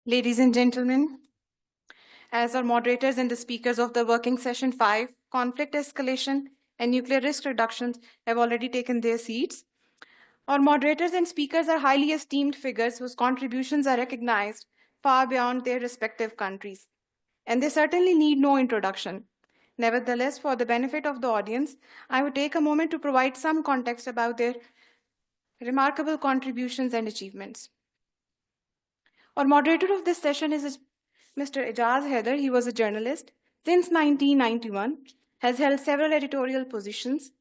Ladies and gentlemen, as our moderators and the speakers of the working session 5, conflict escalation and nuclear risk reduction have already taken their seats, our moderators and speakers are highly esteemed figures whose contributions are recognized far beyond their respective countries, and they certainly need no introduction. Nevertheless, for the benefit of the audience, I would take a moment to provide some context about their remarkable contributions and achievements. Our moderator of this session is Mr. Ijaz Haider. He was a journalist since 1991, has held several editorial positions.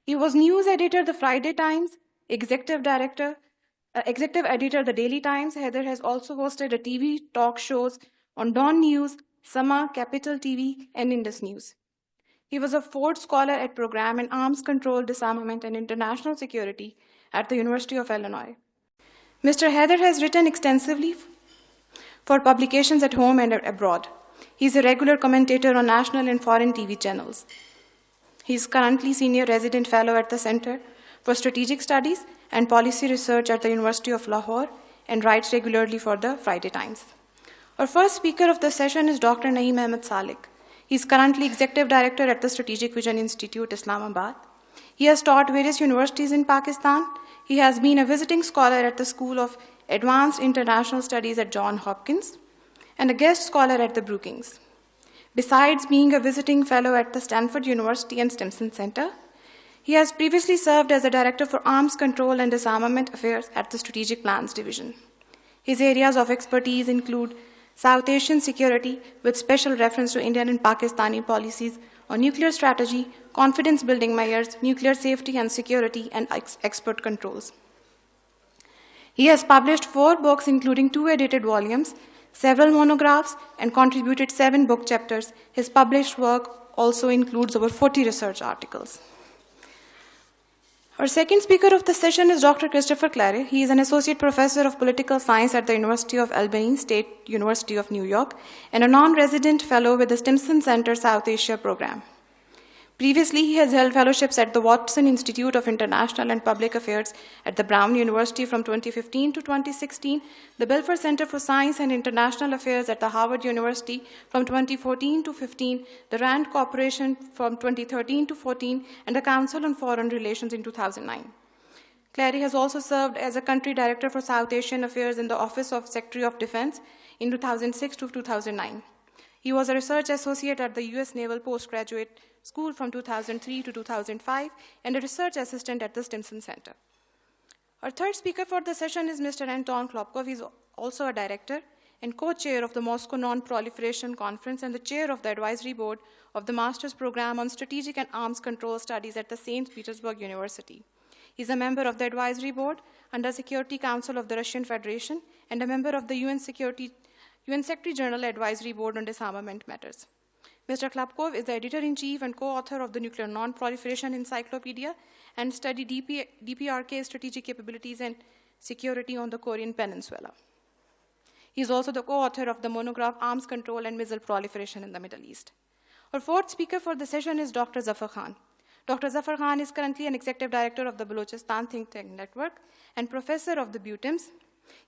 He was news editor of the Friday Times, executive editor of the Daily Times. Haider has also hosted a TV talk shows on Dawn News, Sama, Capital TV, and Indus News. He was a Ford Scholar at Program in Arms Control, Disarmament, and International Security at the University of Illinois. Mr. Haider has written extensively for publications at home and abroad. He is a regular commentator on national and foreign TV channels. He is currently Senior Resident Fellow at the Center for Strategic Studies and Policy Research at the University of Lahore and writes regularly for the Friday Times. Our first speaker of the session is Dr. Naeem Ahmed Salik. He is currently Executive Director at the Strategic Vision Institute, Islamabad. He has taught various universities in Pakistan. He has been a visiting scholar at the School of Advanced International Studies at Johns Hopkins and a guest scholar at the Brookings. Besides being a visiting fellow at the Stanford University and Stimson Center, he has previously served as a Director for Arms Control and Disarmament Affairs at the Strategic Plans Division. His areas of expertise include South Asian security with special reference to Indian and Pakistani policies on nuclear strategy, confidence-building measures, nuclear safety and security, and export controls. He has published 4 books, including 2 edited volumes, several monographs, and contributed 7 book chapters. His published work also includes over 40 research articles. Our second speaker of the session is Dr. Christopher Clary. He is an Associate Professor of Political Science at the University of Albany, State University of New York, and a non-resident fellow with the Stimson Center South Asia Program. Previously, he has held fellowships at the Watson Institute of International and Public Affairs at the Brown University from 2015 to 2016, the Belfer Center for Science and International Affairs at the Harvard University from 2014 to 15, the RAND Corporation from 2013 to 14, and the Council on Foreign Relations in 2009. Clary has also served as a Country Director for South Asian Affairs in the Office of Secretary of Defense in 2006 to 2009. He was a research associate at the U.S. Naval Postgraduate School from 2003 to 2005 and a research assistant at the Stimson Center. Our third speaker for the session is Mr. Anton Klopkov. He is also a director and co-chair of the Moscow Non-Proliferation Conference and the chair of the advisory board of the Master's Program on Strategic and Arms Control Studies at the St. Petersburg University. He is a member of the advisory board under Security Council of the Russian Federation and a member of the UN Secretary General Advisory Board on Disarmament Matters. Mr. Klopkov is the editor-in-chief and co-author of the Nuclear Non-Proliferation Encyclopedia and studied DPRK strategic capabilities and security on the Korean Peninsula. He is also the co-author of the monograph Arms Control and Missile Proliferation in the Middle East. Our fourth speaker for the session is Dr. Zafar Khan. Dr. Zafar Khan is currently an executive director of the Balochistan Think Tank Network and professor of the BUTIMS.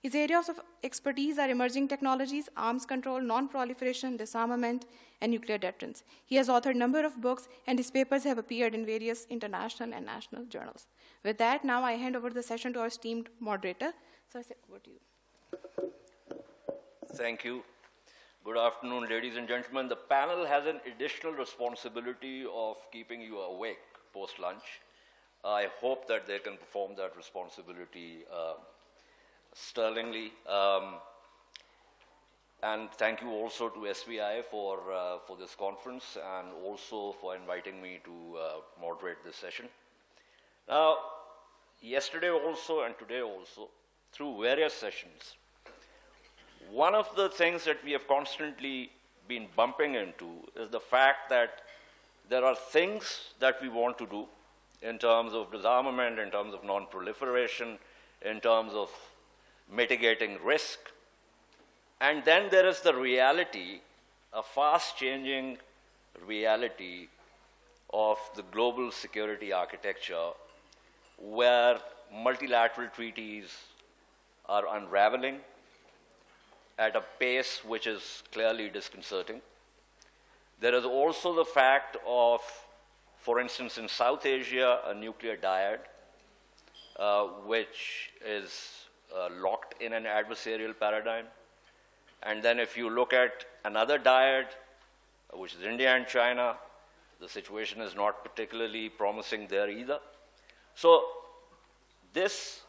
His areas of expertise are emerging technologies, arms control, non-proliferation, disarmament, and nuclear deterrence. He has authored a number of books, and his papers have appeared in various international and national journals. With that, now I hand over the session to our esteemed moderator. So I say over to you. Thank you. Good afternoon, ladies and gentlemen. The panel has an additional responsibility of keeping you awake post-lunch. I hope that they can perform that responsibility sterlingly. And thank you also to SVI for this conference and also for inviting me to moderate this session. Now, yesterday also and today also, through various sessions, one of the things that we have constantly been bumping into is the fact that there are things that we want to do in terms of disarmament, in terms of non-proliferation, in terms of mitigating risk. And then there is the reality, a fast-changing reality of the global security architecture where multilateral treaties are unraveling, at a pace which is clearly disconcerting. There is also the fact of, for instance, in South Asia, a nuclear dyad, which is locked in an adversarial paradigm. And then if you look at another dyad, which is India and China, the situation is not particularly promising there either. So this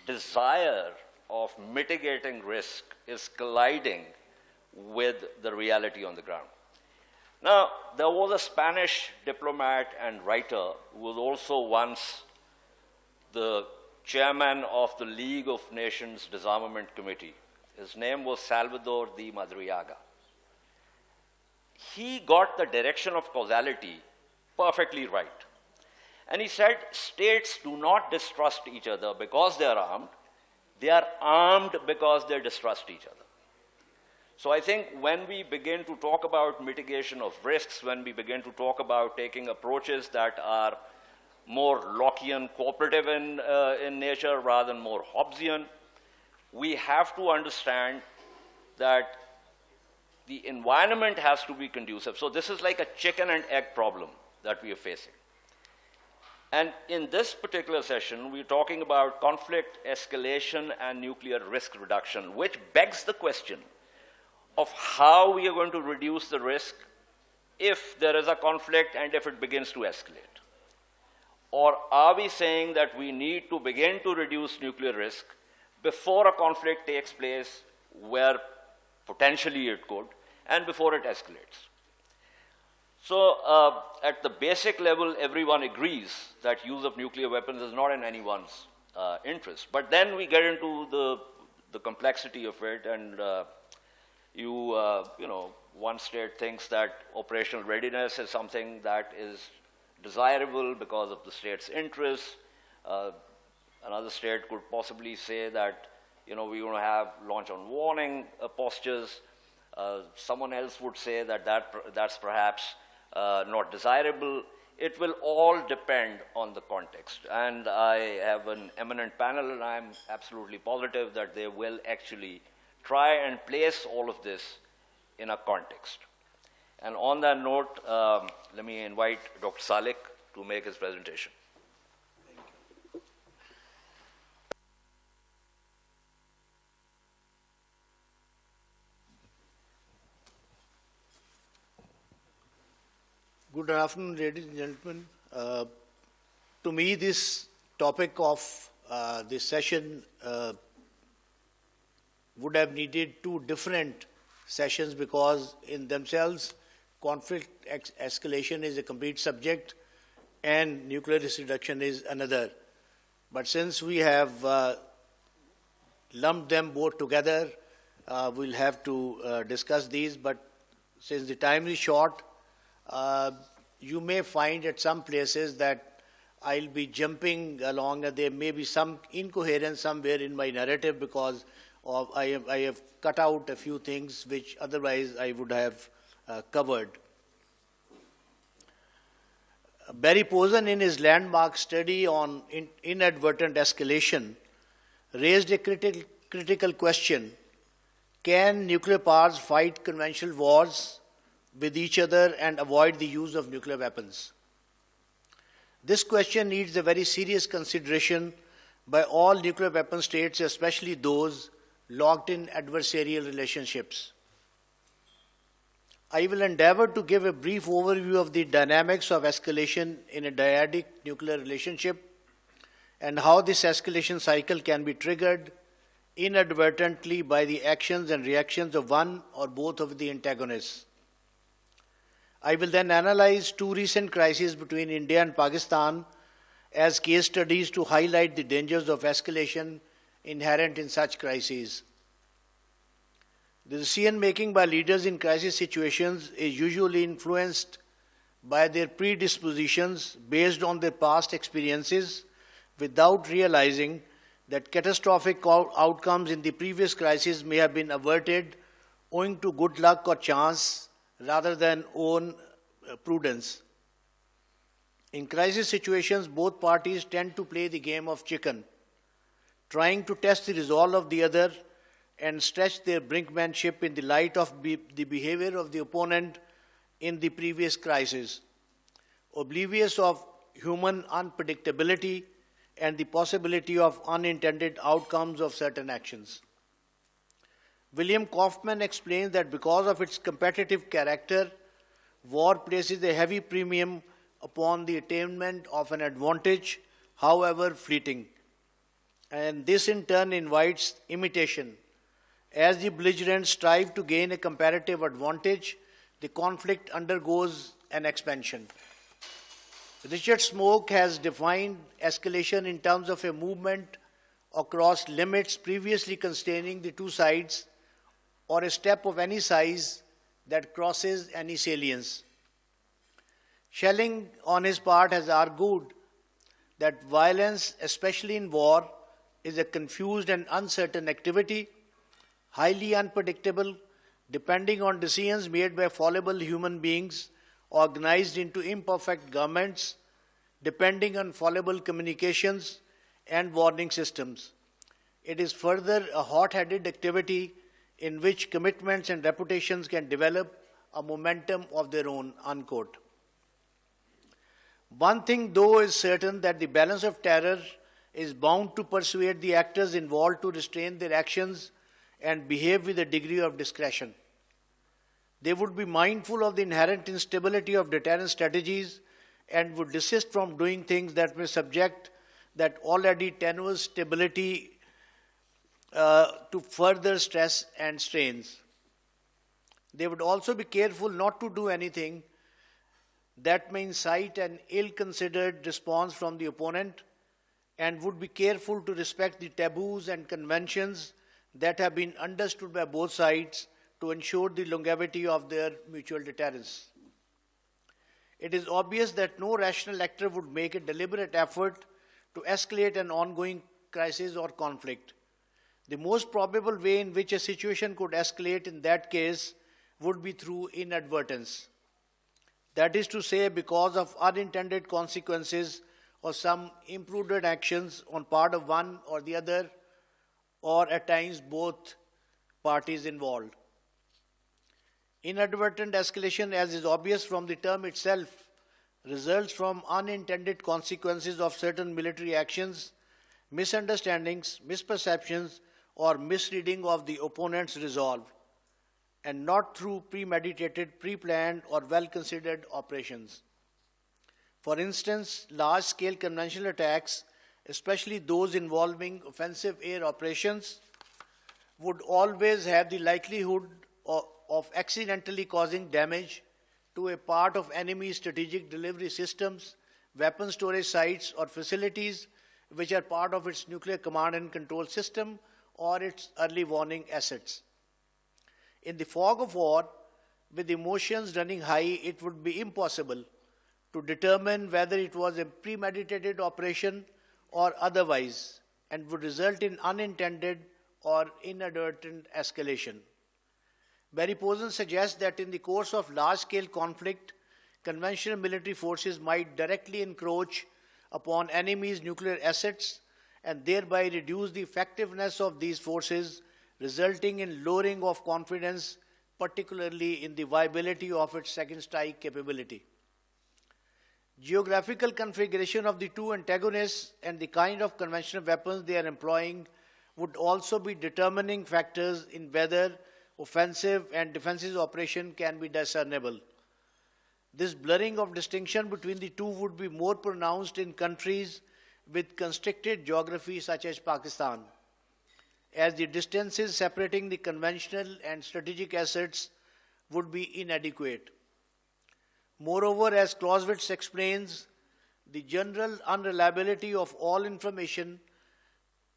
desire of mitigating risk is colliding with the reality on the ground. Now, there was a Spanish diplomat and writer who was also once the chairman of the League of Nations Disarmament Committee. His name was Salvador de Madariaga. He got the direction of causality perfectly right. And he said, states do not distrust each other because they are armed because they distrust each other. So I think when we begin to talk about mitigation of risks, when we begin to talk about taking approaches that are more Lockean, cooperative in nature rather than more Hobbesian, we have to understand that the environment has to be conducive. So this is like a chicken and egg problem that we are facing. And in this particular session, we're talking about conflict escalation and nuclear risk reduction, which begs the question of how we are going to reduce the risk if there is a conflict and if it begins to escalate. Or are we saying that we need to begin to reduce nuclear risk before a conflict takes place, where potentially it could, and before it escalates? So at the basic level, everyone agrees that use of nuclear weapons is not in anyone's interest. But then we get into the complexity of it, and one state thinks that operational readiness is something that is desirable because of the state's interests. Another state could possibly say that, we want to have launch on warning postures. Someone else would say that that's perhaps not desirable. It will all depend on the context. And I have an eminent panel, and I'm absolutely positive that they will actually try and place all of this in a context. And on that note, let me invite Dr. Salik to make his presentation. Good afternoon, ladies and gentlemen. To me, this topic of this session would have needed two different sessions, because in themselves, conflict escalation is a complete subject and nuclear risk reduction is another. But since we have lumped them both together, we'll have to discuss these. But since the time is short, you may find at some places that I'll be jumping along, and there may be some incoherence somewhere in my narrative because I have cut out a few things which otherwise I would have covered. Barry Posen, in his landmark study on inadvertent escalation, raised a critical question: can nuclear powers fight conventional wars with each other and avoid the use of nuclear weapons? This question needs a very serious consideration by all nuclear weapon states, especially those locked in adversarial relationships. I will endeavor to give a brief overview of the dynamics of escalation in a dyadic nuclear relationship and how this escalation cycle can be triggered inadvertently by the actions and reactions of one or both of the antagonists. I will then analyze two recent crises between India and Pakistan as case studies to highlight the dangers of escalation inherent in such crises. The decision-making by leaders in crisis situations is usually influenced by their predispositions based on their past experiences, without realizing that catastrophic outcomes in the previous crisis may have been averted owing to good luck or chance rather than own prudence. In crisis situations, both parties tend to play the game of chicken, trying to test the resolve of the other and stretch their brinkmanship in the light of the behavior of the opponent in the previous crisis, oblivious of human unpredictability and the possibility of unintended outcomes of certain actions. William Kaufman explains that because of its competitive character, war places a heavy premium upon the attainment of an advantage, however fleeting. And this in turn invites imitation. As the belligerents strive to gain a comparative advantage, the conflict undergoes an expansion. Richard Smoke has defined escalation in terms of a movement across limits previously constraining the two sides, or a step of any size that crosses any salience. Schelling, on his part, has argued that violence, especially in war, is a confused and uncertain activity, highly unpredictable, depending on decisions made by fallible human beings organized into imperfect governments, depending on fallible communications and warning systems. It is further a hot-headed activity in which commitments and reputations can develop a momentum of their own, unquote. One thing, though, is certain, that the balance of terror is bound to persuade the actors involved to restrain their actions and behave with a degree of discretion. They would be mindful of the inherent instability of deterrence strategies and would desist from doing things that may subject that already tenuous stability to further stress and strains. They would also be careful not to do anything that may incite an ill-considered response from the opponent, and would be careful to respect the taboos and conventions that have been understood by both sides to ensure the longevity of their mutual deterrence. It is obvious that no rational actor would make a deliberate effort to escalate an ongoing crisis or conflict. The most probable way in which a situation could escalate in that case would be through inadvertence. That is to say, because of unintended consequences or some imprudent actions on part of one or the other, or at times both parties involved. Inadvertent escalation, as is obvious from the term itself, results from unintended consequences of certain military actions, misunderstandings, misperceptions, or misreading of the opponent's resolve, and not through premeditated, pre-planned, or well-considered operations. For instance, large-scale conventional attacks, especially those involving offensive air operations, would always have the likelihood of accidentally causing damage to a part of enemy strategic delivery systems, weapon storage sites, or facilities which are part of its nuclear command and control system or its early warning assets. In the fog of war, with emotions running high, it would be impossible to determine whether it was a premeditated operation or otherwise, and would result in unintended or inadvertent escalation. Barry Posen suggests that in the course of large-scale conflict, conventional military forces might directly encroach upon enemies' nuclear assets and thereby reduce the effectiveness of these forces, resulting in lowering of confidence, particularly in the viability of its second strike capability. Geographical configuration of the two antagonists and the kind of conventional weapons they are employing would also be determining factors in whether offensive and defensive operation can be discernible. This blurring of distinction between the two would be more pronounced in countries with constricted geography such as Pakistan, as the distances separating the conventional and strategic assets would be inadequate. Moreover, as Clausewitz explains, the general unreliability of all information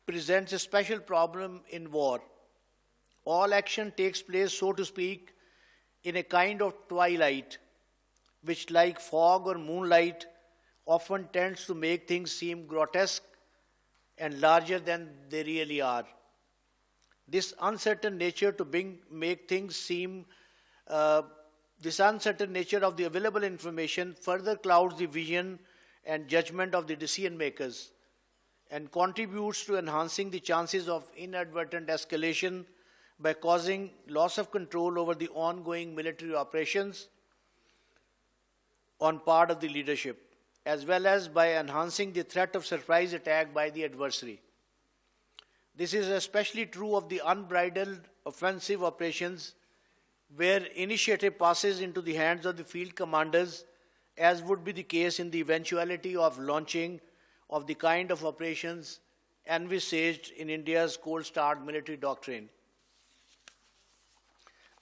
presents a special problem in war. All action takes place, so to speak, in a kind of twilight, which, like fog or moonlight, often tends to make things seem grotesque and larger than they really are. This uncertain nature of the available information further clouds the vision and judgment of the decision makers and contributes to enhancing the chances of inadvertent escalation by causing loss of control over the ongoing military operations on part of the leadership, as well as by enhancing the threat of surprise attack by the adversary. This is especially true of the unbridled offensive operations where initiative passes into the hands of the field commanders, as would be the case in the eventuality of launching of the kind of operations envisaged in India's Cold Start military doctrine.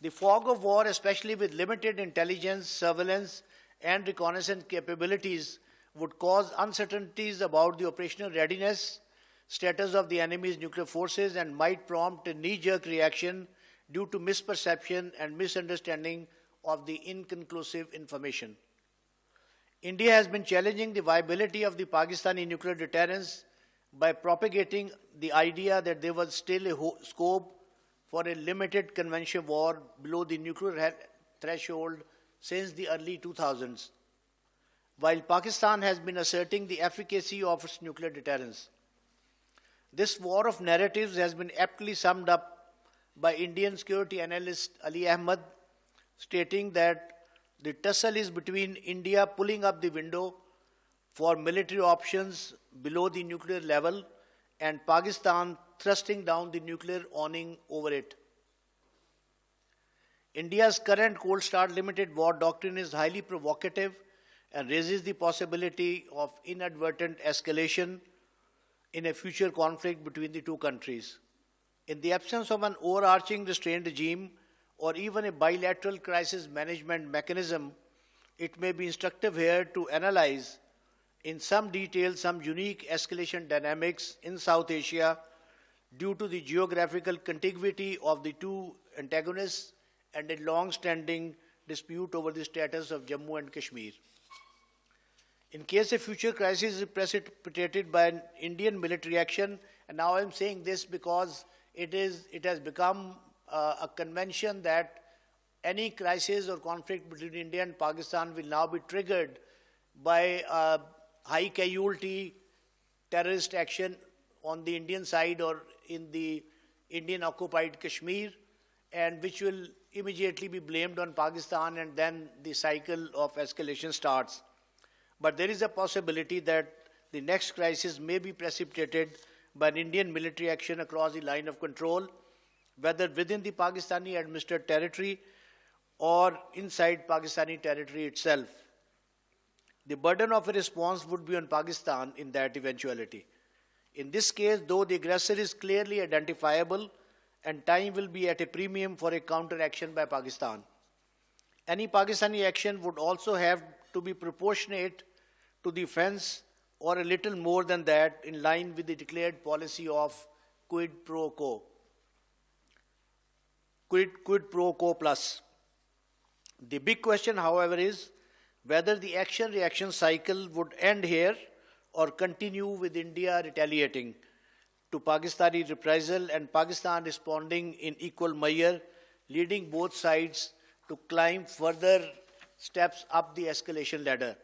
The fog of war, especially with limited intelligence, surveillance, and reconnaissance capabilities, would cause uncertainties about the operational readiness, status of the enemy's nuclear forces, and might prompt a knee-jerk reaction due to misperception and misunderstanding of the inconclusive information. India has been challenging the viability of the Pakistani nuclear deterrence by propagating the idea that there was still a scope for a limited conventional war below the nuclear threshold since the early 2000s, while Pakistan has been asserting the efficacy of its nuclear deterrence. This war of narratives has been aptly summed up by Indian security analyst Ali Ahmed, stating that the tussle is between India pulling up the window for military options below the nuclear level and Pakistan thrusting down the nuclear awning over it. India's current cold start limited war doctrine is highly provocative and raises the possibility of inadvertent escalation in a future conflict between the two countries. In the absence of an overarching restraint regime or even a bilateral crisis management mechanism, it may be instructive here to analyze in some detail some unique escalation dynamics in South Asia due to the geographical contiguity of the two antagonists and a long-standing dispute over the status of Jammu and Kashmir. In case a future crisis is precipitated by an Indian military action, and now I'm saying this because it has become a convention that any crisis or conflict between India and Pakistan will now be triggered by high casualty terrorist action on the Indian side or in the Indian occupied Kashmir, and which will immediately be blamed on Pakistan, and then the cycle of escalation starts. But there is a possibility that the next crisis may be precipitated by an Indian military action across the line of control, whether within the Pakistani administered territory or inside Pakistani territory itself. The burden of a response would be on Pakistan in that eventuality. In this case, though, the aggressor is clearly identifiable and time will be at a premium for a counteraction by Pakistan. Any Pakistani action would also have to be proportionate to the offense or a little more than that, in line with the declared policy of quid pro quo. Quid pro quo plus. The big question, however, is whether the action-reaction cycle would end here or continue with India retaliating to Pakistani reprisal and Pakistan responding in equal measure, leading both sides to climb further steps up the escalation ladder,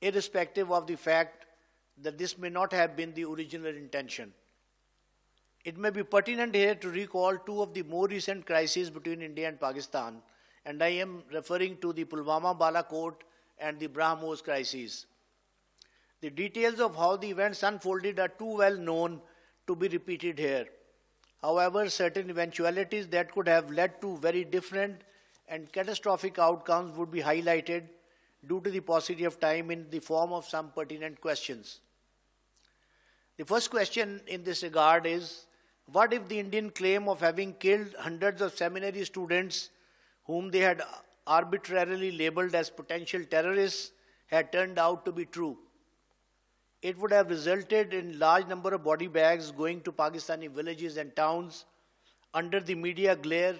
irrespective of the fact that this may not have been the original intention. It may be pertinent here to recall two of the more recent crises between India and Pakistan, and I am referring to the Pulwama Balakot and the BrahMos crises. The details of how the events unfolded are too well known to be repeated here. However, certain eventualities that could have led to very different and catastrophic outcomes would be highlighted due to the paucity of time in the form of some pertinent questions. The first question in this regard is, what if the Indian claim of having killed hundreds of seminary students whom they had arbitrarily labeled as potential terrorists had turned out to be true? It would have resulted in large number of body bags going to Pakistani villages and towns under the media glare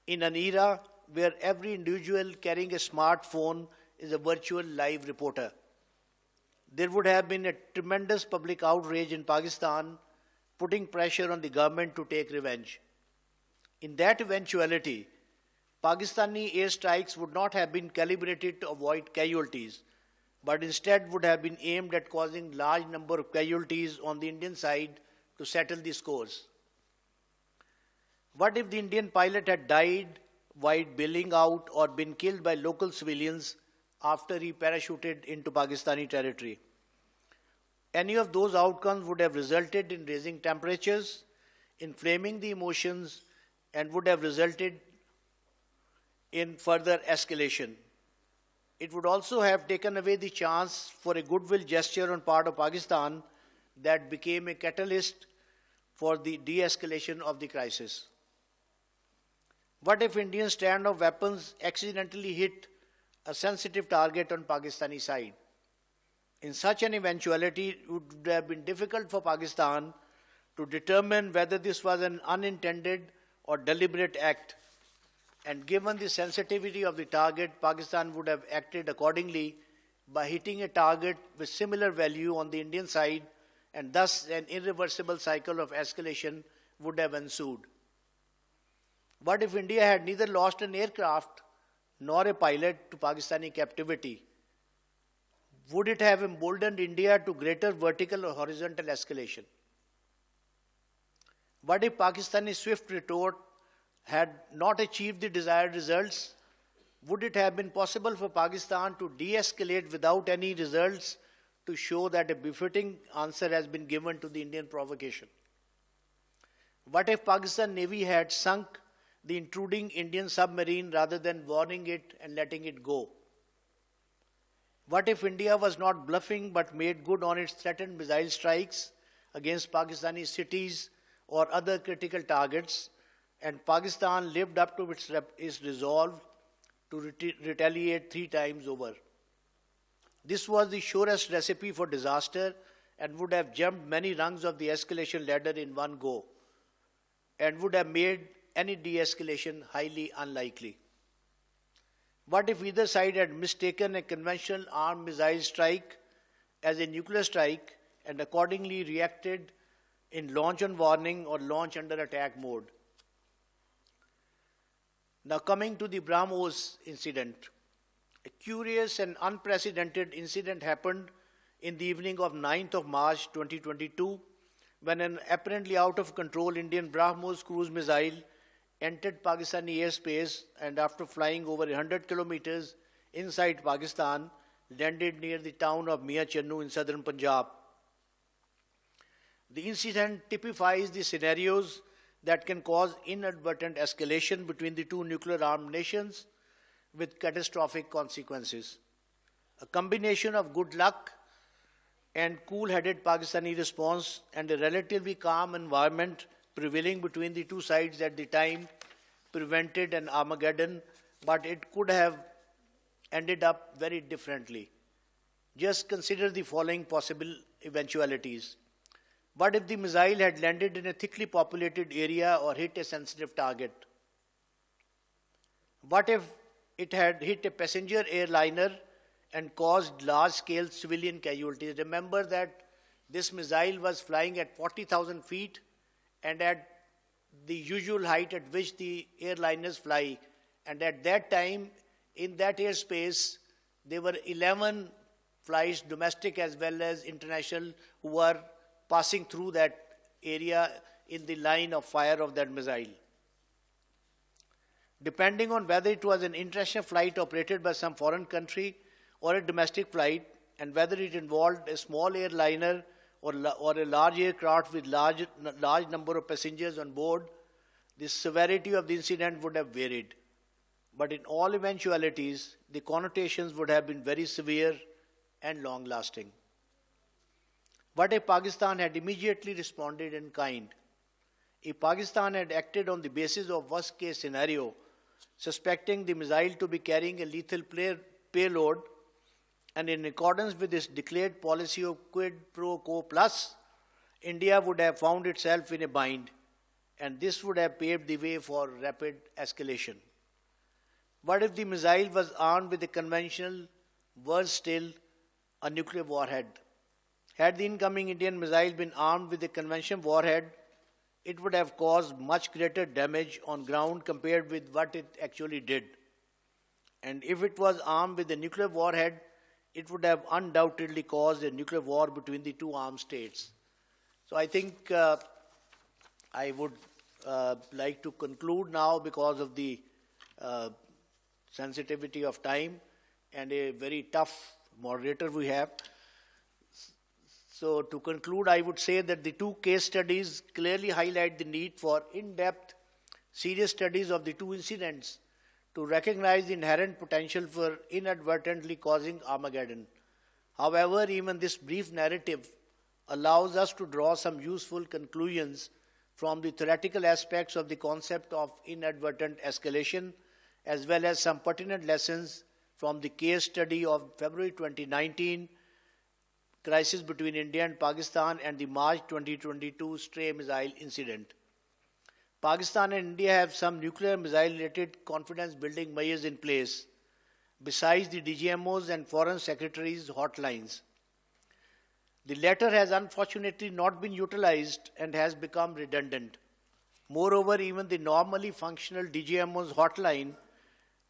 in an era where every individual carrying a smartphone is a virtual live reporter. There would have been a tremendous public outrage in Pakistan, putting pressure on the government to take revenge. In that eventuality, Pakistani airstrikes would not have been calibrated to avoid casualties, but instead would have been aimed at causing large number of casualties on the Indian side to settle the scores. What if the Indian pilot had died while bailing out or been killed by local civilians after he parachuted into Pakistani territory? Any of those outcomes would have resulted in raising temperatures, inflaming the emotions, and would have resulted in further escalation. It would also have taken away the chance for a goodwill gesture on part of Pakistan that became a catalyst for the de-escalation of the crisis. What if Indian stand of weapons accidentally hit a sensitive target on Pakistani side? In such an eventuality, it would have been difficult for Pakistan to determine whether this was an unintended or deliberate act. And given the sensitivity of the target, Pakistan would have acted accordingly by hitting a target with similar value on the Indian side, and thus an irreversible cycle of escalation would have ensued. What if India had neither lost an aircraft nor a pilot to Pakistani captivity? Would it have emboldened India to greater vertical or horizontal escalation? What if Pakistani's swift retort had not achieved the desired results? Would it have been possible for Pakistan to de-escalate without any results to show that a befitting answer has been given to the Indian provocation? What if Pakistan Navy had sunk the intruding Indian submarine rather than warning it and letting it go? What if India was not bluffing but made good on its threatened missile strikes against Pakistani cities or other critical targets, and Pakistan lived up to its resolve to retaliate 3 times over? This was the surest recipe for disaster and would have jumped many rungs of the escalation ladder in one go, and would have made any de-escalation highly unlikely. What if either side had mistaken a conventional armed missile strike as a nuclear strike and accordingly reacted in launch on warning or launch under attack mode? Now coming to the BrahMos incident. A curious and unprecedented incident happened in the evening of 9th of March 2022 when an apparently out of control Indian BrahMos cruise missile entered Pakistani airspace and after flying over 100 kilometers inside Pakistan, landed near the town of Mia Channu in southern Punjab. The incident typifies the scenarios that can cause inadvertent escalation between the two nuclear-armed nations with catastrophic consequences. A combination of good luck and cool-headed Pakistani response and a relatively calm environment prevailing between the two sides at the time prevented an Armageddon, but it could have ended up very differently. Just consider the following possible eventualities. What if the missile had landed in a thickly populated area or hit a sensitive target? What if it had hit a passenger airliner and caused large-scale civilian casualties? Remember that this missile was flying at 40,000 feet and at the usual height at which the airliners fly. And at that time, in that airspace, there were 11 flights, domestic as well as international, who were passing through that area in the line of fire of that missile. Depending on whether it was an international flight operated by some foreign country or a domestic flight, and whether it involved a small airliner or a large aircraft with large number of passengers on board, the severity of the incident would have varied. But in all eventualities, the connotations would have been very severe and long-lasting. What if Pakistan had immediately responded in kind? If Pakistan had acted on the basis of worst-case scenario, suspecting the missile to be carrying a lethal payload, and in accordance with its declared policy of quid pro quo plus, India would have found itself in a bind, and this would have paved the way for rapid escalation. What if the missile was armed with a conventional, worse still, a nuclear warhead? Had the incoming Indian missile been armed with a conventional warhead, it would have caused much greater damage on ground compared with what it actually did. And if it was armed with a nuclear warhead, it would have undoubtedly caused a nuclear war between the two armed states. So I think I would like to conclude now because of the sensitivity of time and a very tough moderator we have. So to conclude, I would say that the two case studies clearly highlight the need for in-depth, serious studies of the two incidents to recognize the inherent potential for inadvertently causing Armageddon. However, even this brief narrative allows us to draw some useful conclusions from the theoretical aspects of the concept of inadvertent escalation, as well as some pertinent lessons from the case study of February 2019 crisis between India and Pakistan and the March 2022 stray missile incident. Pakistan and India have some nuclear missile-related confidence-building measures in place, besides the DGMOs and foreign secretaries' hotlines. The latter has unfortunately not been utilized and has become redundant. Moreover, even the normally functional DGMO's hotline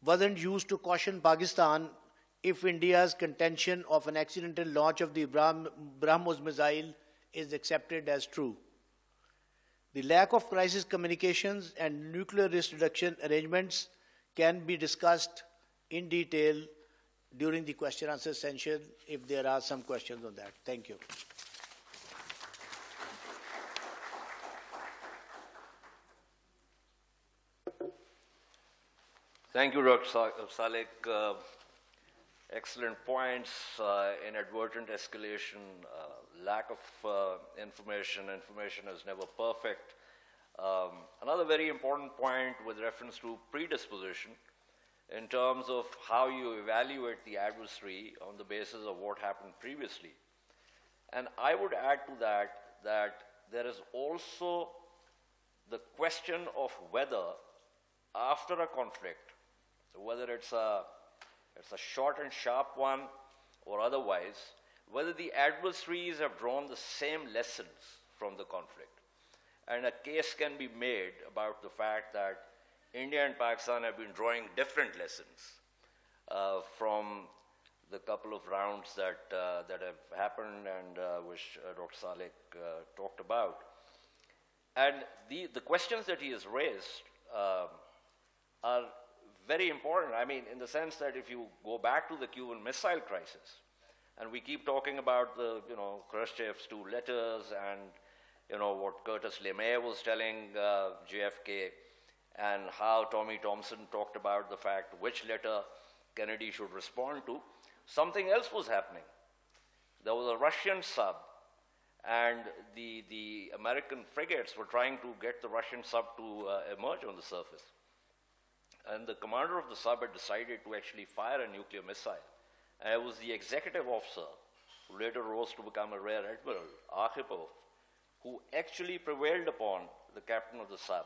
wasn't used to caution Pakistan if India's contention of an accidental launch of the BrahMos missile is accepted as true. The lack of crisis communications and nuclear risk reduction arrangements can be discussed in detail during the question answer session if there are some questions on that. Thank you. Thank you, Dr. Salek. Excellent points. Inadvertent escalation, lack of information. Information is never perfect. Another very important point with reference to predisposition in terms of how you evaluate the adversary on the basis of what happened previously. And I would add to that that there is also the question of whether after a conflict, whether it's a short and sharp one or otherwise, whether the adversaries have drawn the same lessons from the conflict. And a case can be made about the fact that India and Pakistan have been drawing different lessons from the couple of rounds that have happened and which Dr. Salek talked about. And the questions that he has raised are very important. I mean, in the sense that if you go back to the Cuban Missile Crisis, and we keep talking about the, Khrushchev's two letters and, what Curtis LeMay was telling JFK, and how Tommy Thompson talked about the fact which letter Kennedy should respond to, something else was happening. There was a Russian sub, and the American frigates were trying to get the Russian sub to emerge on the surface. And the commander of the sub had decided to actually fire a nuclear missile. And it was the executive officer, who later rose to become a rear admiral, Arkhipov, who actually prevailed upon the captain of the sub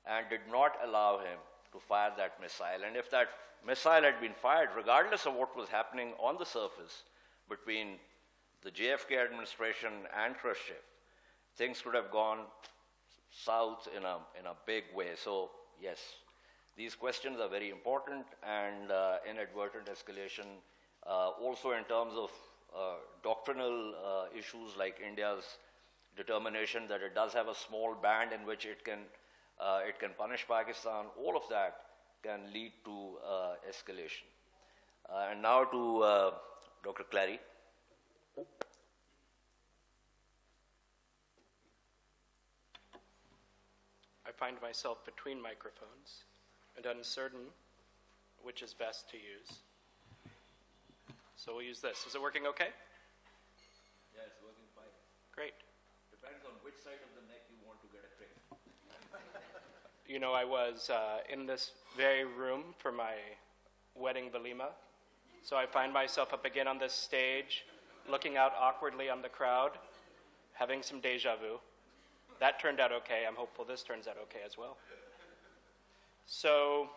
and did not allow him to fire that missile. And if that missile had been fired, regardless of what was happening on the surface between the JFK administration and Khrushchev, things could have gone south in a big way. So, yes, these questions are very important, and inadvertent escalation, also in terms of doctrinal issues like India's determination that it does have a small band in which it can punish Pakistan, all of that can lead to escalation. And now to Dr. Clary. I find myself between microphones and uncertain which is best to use. So we'll use this. Is it working okay? Yeah, it's working fine. Great. Depends on which side of the neck you want to get a trick. I was in this very room for my wedding walima. So I find myself up again on this stage, looking out awkwardly on the crowd, having some deja vu. That turned out okay. I'm hopeful this turns out okay as well. So,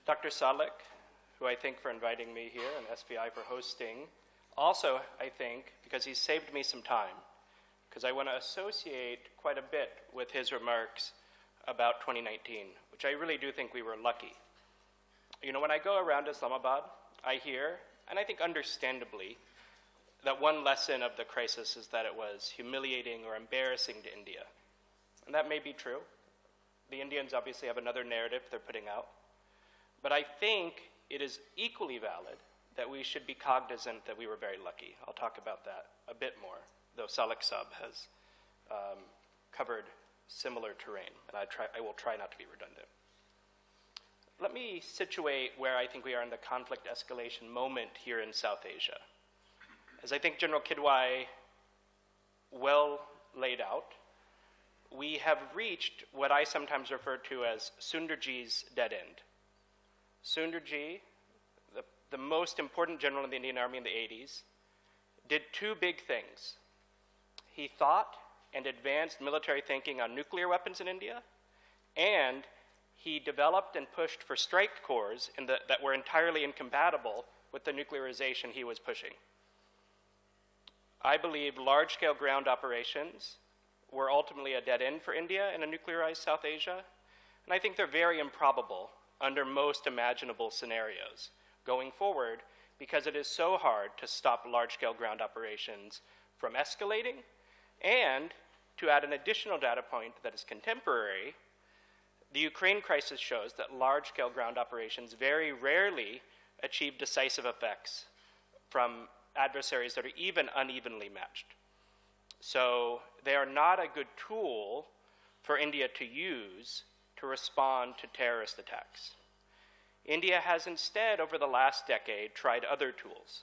Dr. Salek, who I thank for inviting me here, and SVI for hosting, also I think because he saved me some time, because I want to associate quite a bit with his remarks about 2019, which I really do think we were lucky. When I go around Islamabad, I hear, and I think understandably, that one lesson of the crisis is that it was humiliating or embarrassing to India. And that may be true. The Indians obviously have another narrative they're putting out. But I think it is equally valid that we should be cognizant that we were very lucky. I'll talk about that a bit more, though Salek Sab has covered similar terrain, and I will try not to be redundant. Let me situate where I think we are in the conflict escalation moment here in South Asia. As I think General Kidwai well laid out, we have reached what I sometimes refer to as Sundarji's dead end. Sundarji, the most important general in the Indian Army in the 80s, did two big things. He thought and advanced military thinking on nuclear weapons in India, and he developed and pushed for strike corps that were entirely incompatible with the nuclearization he was pushing. I believe large-scale ground operations were ultimately a dead end for India in a nuclearized South Asia, and I think they're very improbable under most imaginable scenarios going forward, because it is so hard to stop large-scale ground operations from escalating. And to add an additional data point that is contemporary, the Ukraine crisis shows that large-scale ground operations very rarely achieve decisive effects from adversaries that are even unevenly matched. So they are not a good tool for India to use to respond to terrorist attacks. India has instead, over the last decade, tried other tools.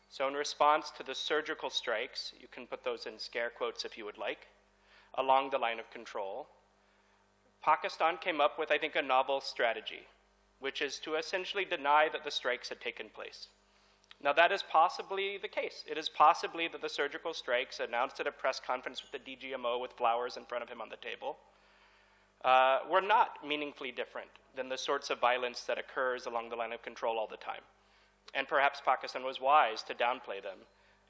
So in response to the surgical strikes, you can put those in scare quotes if you would like, along the line of control, Pakistan came up with, I think, a novel strategy, which is to essentially deny that the strikes had taken place. Now, that is possibly the case. It is possibly that the surgical strikes, announced at a press conference with the DGMO with flowers in front of him on the table, were not meaningfully different than the sorts of violence that occurs along the line of control all the time. And perhaps Pakistan was wise to downplay them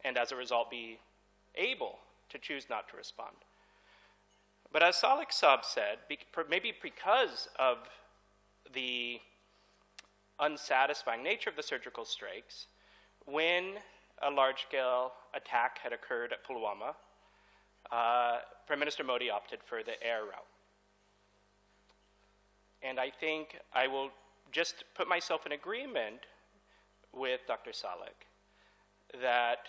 and as a result be able to choose not to respond. But as Salek Sab said, maybe because of the unsatisfying nature of the surgical strikes, when a large-scale attack had occurred at Pulwama, Prime Minister Modi opted for the air route. And I think I will just put myself in agreement with Dr. Salek that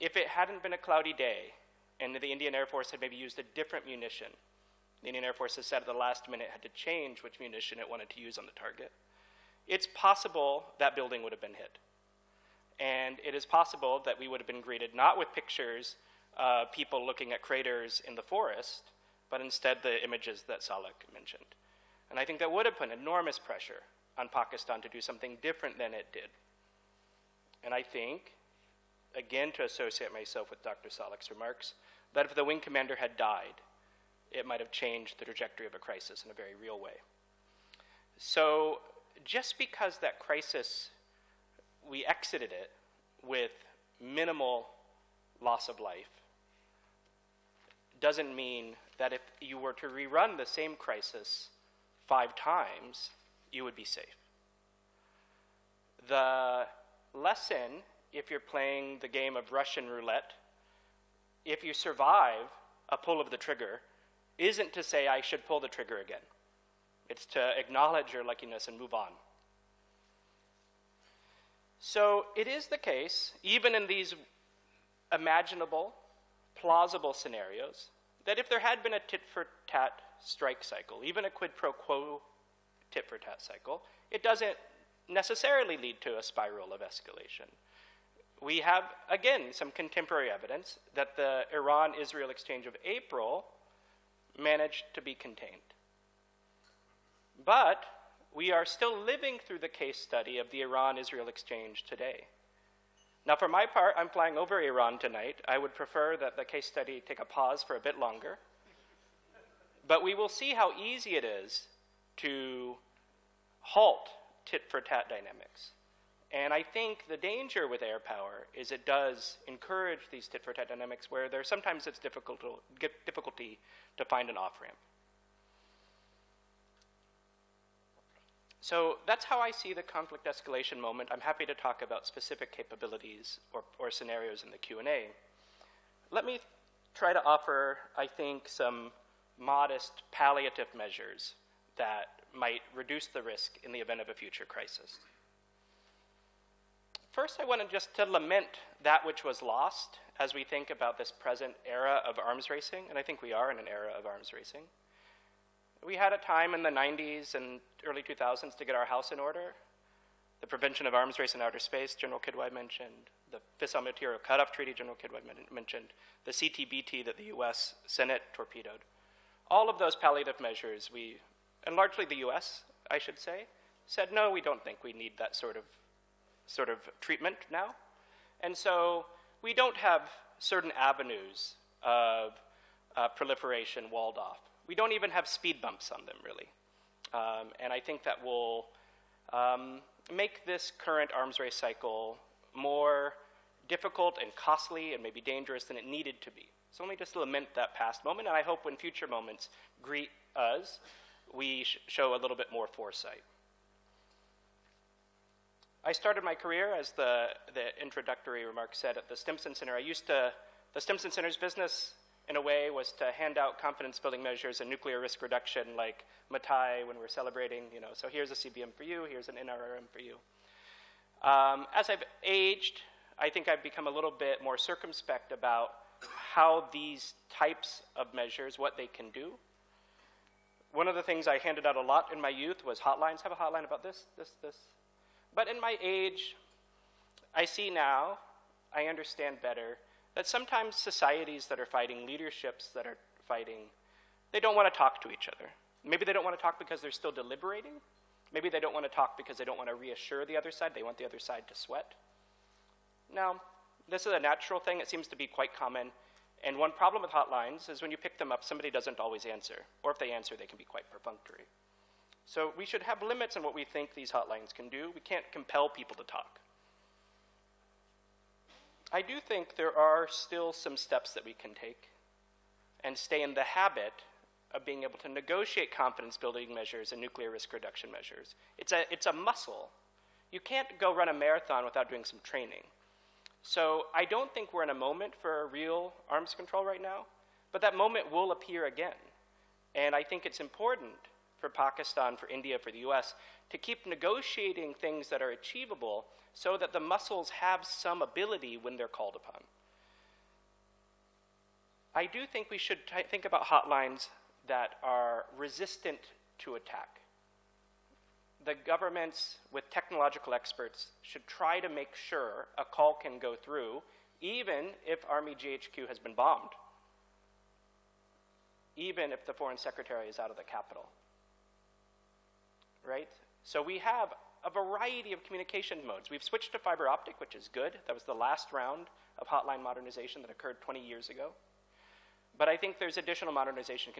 if it hadn't been a cloudy day and the Indian Air Force had maybe used a different munition, the Indian Air Force has said at the last minute had to change which munition it wanted to use on the target, it's possible that building would have been hit. And it is possible that we would have been greeted not with pictures of people looking at craters in the forest, but instead the images that Salek mentioned. And I think that would have put enormous pressure on Pakistan to do something different than it did. And I think, again to associate myself with Dr. Salek's remarks, that if the wing commander had died, it might have changed the trajectory of a crisis in a very real way. So just because that crisis, we exited it with minimal loss of life, doesn't mean that if you were to rerun the same crisis 5 times, you would be safe. The lesson, if you're playing the game of Russian roulette, if you survive a pull of the trigger, isn't to say I should pull the trigger again. It's to acknowledge your luckiness and move on. So it is the case, even in these imaginable, plausible scenarios, that if there had been a tit-for-tat strike cycle, even a quid pro quo tit-for-tat cycle, it doesn't necessarily lead to a spiral of escalation. We have, again, some contemporary evidence that the Iran-Israel exchange of April managed to be contained. But we are still living through the case study of the Iran-Israel exchange today. Now, for my part, I'm flying over Iran tonight. I would prefer that the case study take a pause for a bit longer. But we will see how easy it is to halt tit-for-tat dynamics. And I think the danger with air power is it does encourage these tit-for-tat dynamics where sometimes it's difficulty to find an off-ramp. So that's how I see the conflict escalation moment. I'm happy to talk about specific capabilities or scenarios in the Q&A. Let me try to offer, I think, some modest palliative measures that might reduce the risk in the event of a future crisis. First, I wanted just to lament that which was lost as we think about this present era of arms racing, and I think we are in an era of arms racing. We had a time in the 90s and early 2000s to get our house in order. The Prevention of Arms Race in Outer Space, General Kidwai mentioned. The Fissile Material Cutoff Treaty, General Kidwai mentioned. The CTBT that the US Senate torpedoed. All of those palliative measures, and largely the US, I should say, said, no, we don't think we need that sort of treatment now. And so we don't have certain avenues of proliferation walled off. We don't even have speed bumps on them, really. And I think that will make this current arms race cycle more difficult and costly and maybe dangerous than it needed to be. So let me just lament that past moment, and I hope when future moments greet us, we show a little bit more foresight. I started my career, as the introductory remark said, at the Stimson Center. The Stimson Center's business, in a way, was to hand out confidence-building measures and nuclear risk reduction, like Matai when we're celebrating, so here's a CBM for you, here's an NRM for you. As I've aged, I think I've become a little bit more circumspect about how these types of measures, what they can do. One of the things I handed out a lot in my youth was hotlines. Have a hotline about this. But in my age, I see now, I understand better, that sometimes societies that are fighting, leaderships that are fighting, they don't want to talk to each other. Maybe they don't want to talk because they're still deliberating. Maybe they don't want to talk because they don't want to reassure the other side. They want the other side to sweat. Now, this is a natural thing. It seems to be quite common. And one problem with hotlines is when you pick them up, somebody doesn't always answer. Or if they answer, they can be quite perfunctory. So we should have limits on what we think these hotlines can do. We can't compel people to talk. I do think there are still some steps that we can take and stay in the habit of being able to negotiate confidence-building measures and nuclear risk reduction measures. It's a muscle. You can't go run a marathon without doing some training. So I don't think we're in a moment for a real arms control right now, but that moment will appear again. And I think it's important for Pakistan, for India, for the US, to keep negotiating things that are achievable so that the muscles have some ability when they're called upon. I do think we should think about hotlines that are resistant to attack. The governments with technological experts should try to make sure a call can go through, even if Army GHQ has been bombed, even if the Foreign Secretary is out of the capital. Right? So we have a variety of communication modes. We've switched to fiber optic, which is good. That was the last round of hotline modernization that occurred 20 years ago. But I think there's additional modernization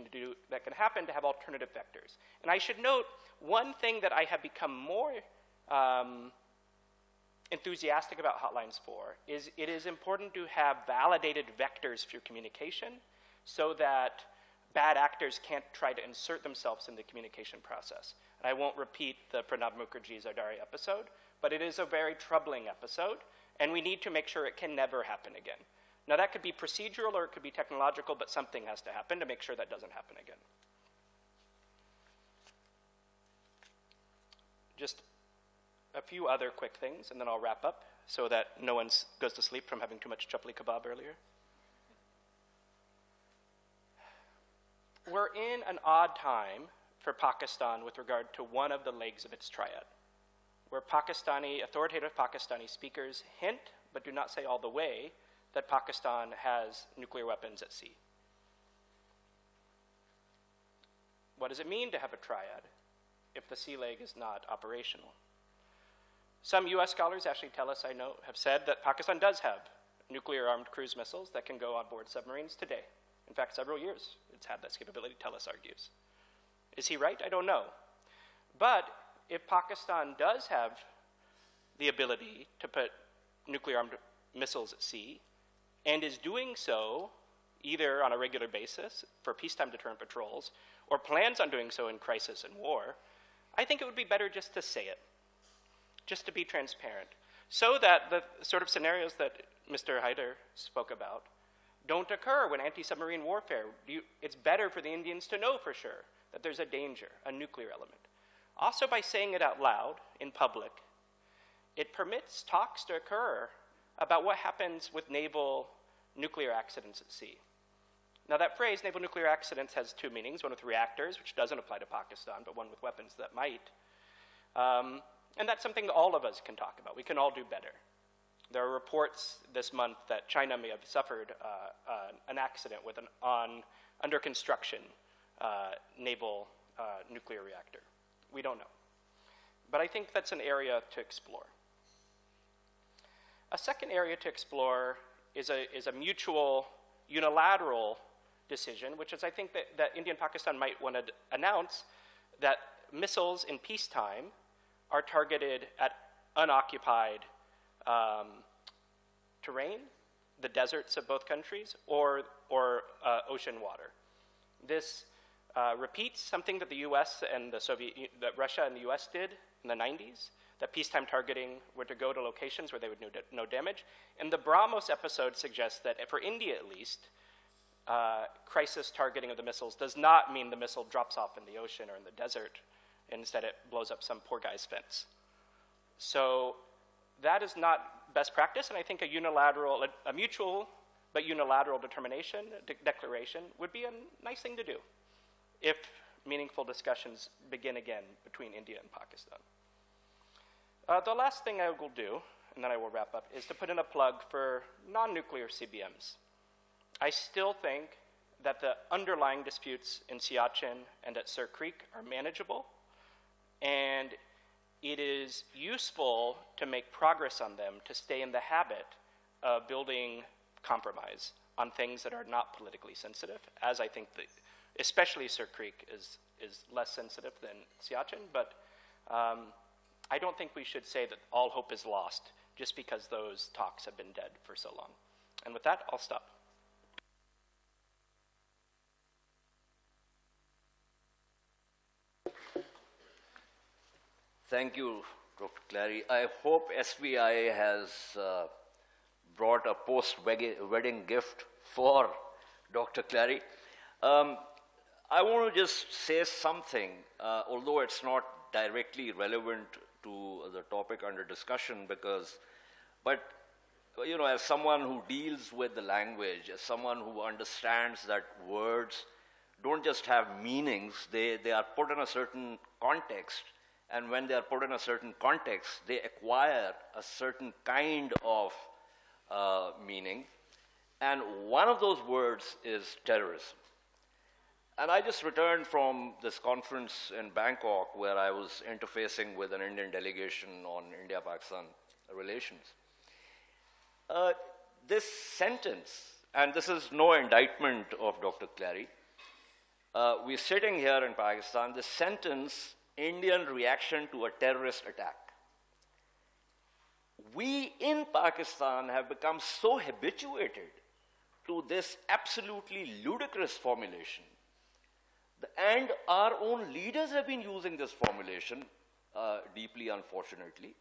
that can happen to have alternative vectors. And I should note, one thing that I have become more enthusiastic about hotlines for is it is important to have validated vectors for your communication so that bad actors can't try to insert themselves in the communication process. And I won't repeat the Pranab Mukherjee Zardari episode, but it is a very troubling episode, and we need to make sure it can never happen again. Now that could be procedural or it could be technological, but something has to happen to make sure that doesn't happen again. Just a few other quick things, and then I'll wrap up so that no one goes to sleep from having too much chapli kebab earlier. We're in an odd time for Pakistan with regard to one of the legs of its triad, where authoritative Pakistani speakers hint, but do not say all the way, that Pakistan has nuclear weapons at sea. What does it mean to have a triad if the sea leg is not operational? Some US scholars actually tell us, I know, have said that Pakistan does have nuclear-armed cruise missiles that can go on board submarines today. In fact, several years it's had this capability, Telus argues. Is he right? I don't know. But if Pakistan does have the ability to put nuclear-armed missiles at sea, and is doing so either on a regular basis for peacetime deterrent patrols, or plans on doing so in crisis and war, I think it would be better just to say it, just to be transparent, so that the sort of scenarios that Mr. Haider spoke about don't occur when anti-submarine warfare. It's better for the Indians to know for sure that there's a danger, a nuclear element. Also, by saying it out loud in public, it permits talks to occur about what happens with naval nuclear accidents at sea. Now, that phrase, naval nuclear accidents, has two meanings, one with reactors, which doesn't apply to Pakistan, but one with weapons that might. And that's something that all of us can talk about. We can all do better. There are reports this month that China may have suffered an accident with an under construction naval nuclear reactor. We don't know. But I think that's an area to explore. A second area to explore is a mutual, unilateral decision, which is I think that India and Pakistan might want to announce that missiles in peacetime are targeted at unoccupied terrain, the deserts of both countries, or ocean water. This repeats something that the U.S. and that Russia and the U.S. did in the 90s, that peacetime targeting were to go to locations where they would no damage. And the BrahMos episode suggests that for India at least, crisis targeting of the missiles does not mean the missile drops off in the ocean or in the desert. Instead, it blows up some poor guy's fence. So that is not best practice, and I think a mutual but unilateral determination, declaration, would be a nice thing to do if meaningful discussions begin again between India and Pakistan. The last thing I will do, and then I will wrap up, is to put in a plug for non-nuclear CBMs. I still think that the underlying disputes in Siachen and at Sir Creek are manageable, and it is useful to make progress on them to stay in the habit of building compromise on things that are not politically sensitive, as I think especially Sir Creek is less sensitive than Siachen, but I don't think we should say that all hope is lost just because those talks have been dead for so long. And with that, I'll stop. Thank you, Dr. Clary. I hope SBI has brought a post-wedding gift for Dr. Clary. I want to just say something, although it's not directly relevant to the topic under discussion, but you know, as someone who deals with the language, as someone who understands that words don't just have meanings, they are put in a certain context. And when they are put in a certain context, they acquire a certain kind of meaning. And one of those words is terrorism. And I just returned from this conference in Bangkok where I was interfacing with an Indian delegation on India-Pakistan relations. This sentence, and this is no indictment of Dr. Clary, we're sitting here in Pakistan, this sentence, Indian reaction to a terrorist attack. We in Pakistan have become so habituated to this absolutely ludicrous formulation, and our own leaders have been using this formulation deeply unfortunately.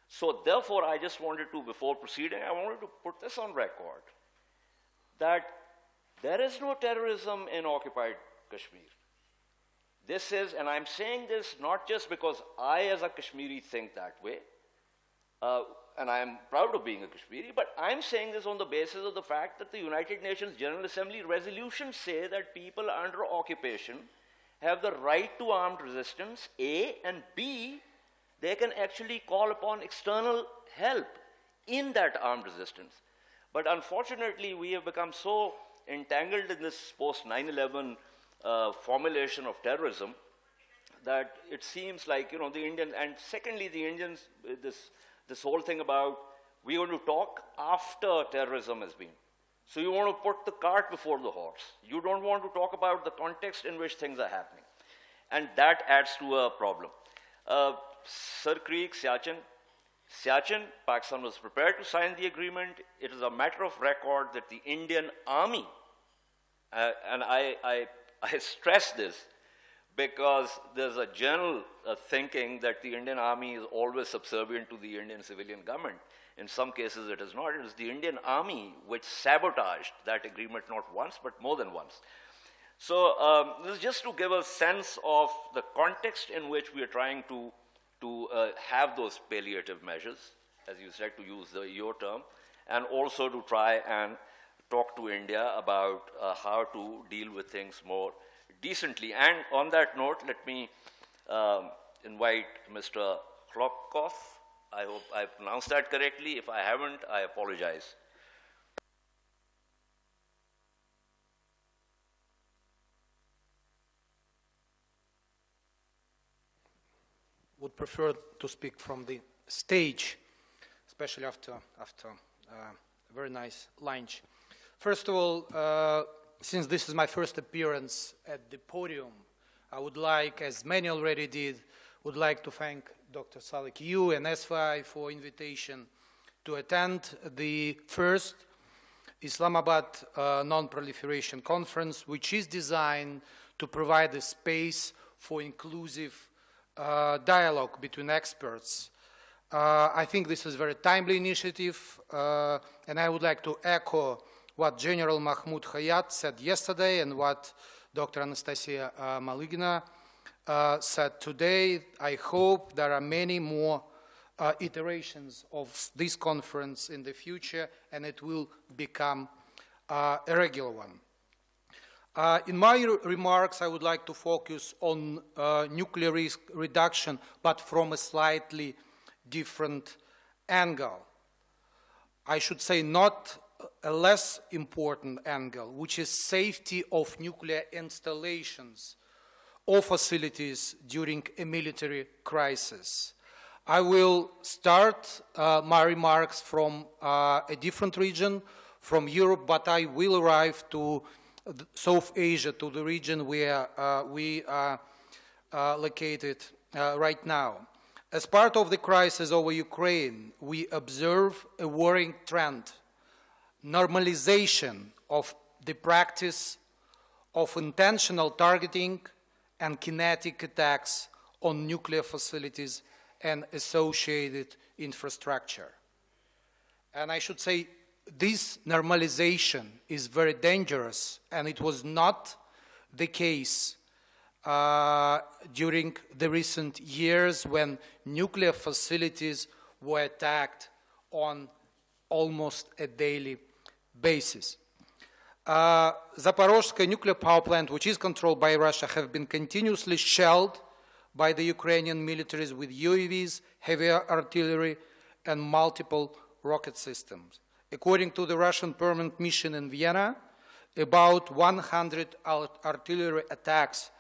So therefore, I just wanted to, before proceeding, I wanted to put this on record, that there is no terrorism in occupied Kashmir. This is, and I'm saying this not just because I as a Kashmiri think that way, and I'm proud of being a Kashmiri, but I'm saying this on the basis of the fact that the United Nations General Assembly resolutions say that people under occupation have the right to armed resistance, A, and B, they can actually call upon external help in that armed resistance. But unfortunately, we have become so entangled in this post-9/11 formulation of terrorism that it seems like, you know, the Indians, and secondly, the Indians, this whole thing about we're going to talk after terrorism has been. So you want to put the cart before the horse. You don't want to talk about the context in which things are happening. And that adds to a problem. Sir Creek, Siachen, Pakistan was prepared to sign the agreement. It is a matter of record that the Indian Army, and I stress this because there's a general thinking that the Indian Army is always subservient to the Indian civilian government. In some cases it is not. It is the Indian Army which sabotaged that agreement not once but more than once. So this is just to give a sense of the context in which we are trying to have those palliative measures, as you said, to use your term, and also to try and talk to India about how to deal with things more decently. And on that note, let me invite Mr. Klopkov. I hope I pronounced that correctly. If I haven't, I apologize. Would prefer to speak from the stage, especially after a very nice lunch. First of all, since this is my first appearance at the podium, I would like, as many already did, would like to thank Dr. Salek, you and SFI for invitation to attend the first Islamabad Non-Proliferation Conference, which is designed to provide a space for inclusive dialogue between experts. I think this is a very timely initiative, and I would like to echo what General Mahmoud Hayat said yesterday and what Dr. Anastasia Malygina said today. I hope there are many more iterations of this conference in the future, and it will become a regular one. In my remarks, I would like to focus on nuclear risk reduction, but from a slightly different angle. I should say not a less important angle, which is safety of nuclear installations or facilities during a military crisis. I will start my remarks from a different region, from Europe, but I will arrive to South Asia, to the region where we are located right now. As part of the crisis over Ukraine, we observe a worrying trend, normalization of the practice of intentional targeting and kinetic attacks on nuclear facilities and associated infrastructure. And I should say this normalization is very dangerous, and it was not the case during the recent years when nuclear facilities were attacked on almost a daily basis. Zaporozhye nuclear power plant, which is controlled by Russia, have been continuously shelled by the Ukrainian militaries with UAVs, heavy artillery, and multiple rocket systems. According to the Russian permanent mission in Vienna, about 100 artillery attacks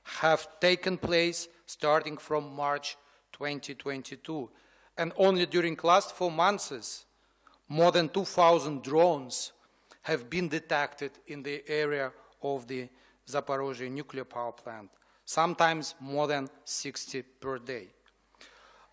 have taken place starting from March 2022. And only during the last 4 months, more than 2,000 drones have been detected in the area of the Zaporozhye nuclear power plant, sometimes more than 60 per day.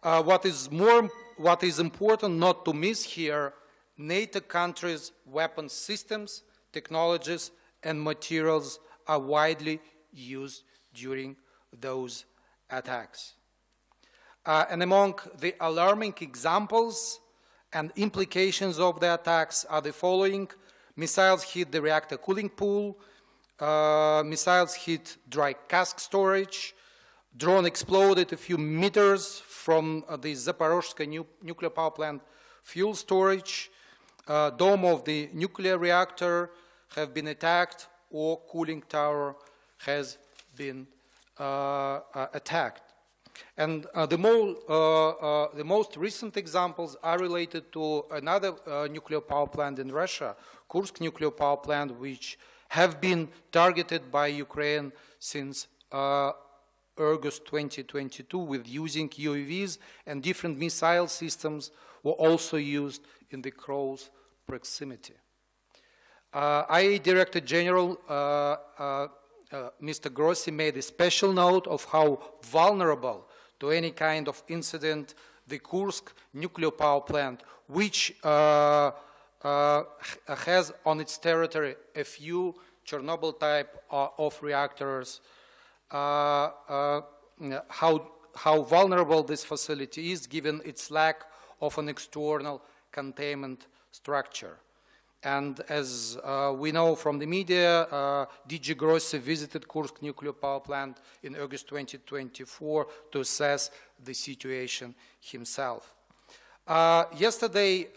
What is important not to miss here, NATO countries' weapon systems, technologies, and materials are widely used during those attacks. And among the alarming examples and implications of the attacks are the following. Missiles hit the reactor cooling pool, missiles hit dry cask storage, drone exploded a few meters from the Zaporozhye nuclear power plant fuel storage, dome of the nuclear reactor have been attacked, or cooling tower has been attacked. And the most recent examples are related to another nuclear power plant in Russia, Kursk nuclear power plant, which have been targeted by Ukraine since August 2022 with using UAVs, and different missile systems were also used in the close proximity. IAEA Director General Mr. Grossi made a special note of how vulnerable to any kind of incident the Kursk nuclear power plant, which has on its territory a few Chernobyl type of reactors, how vulnerable this facility is given its lack of an external containment structure. And as we know from the media, DG Grossi visited Kursk nuclear power plant in August 2024 to assess the situation himself. Yesterday,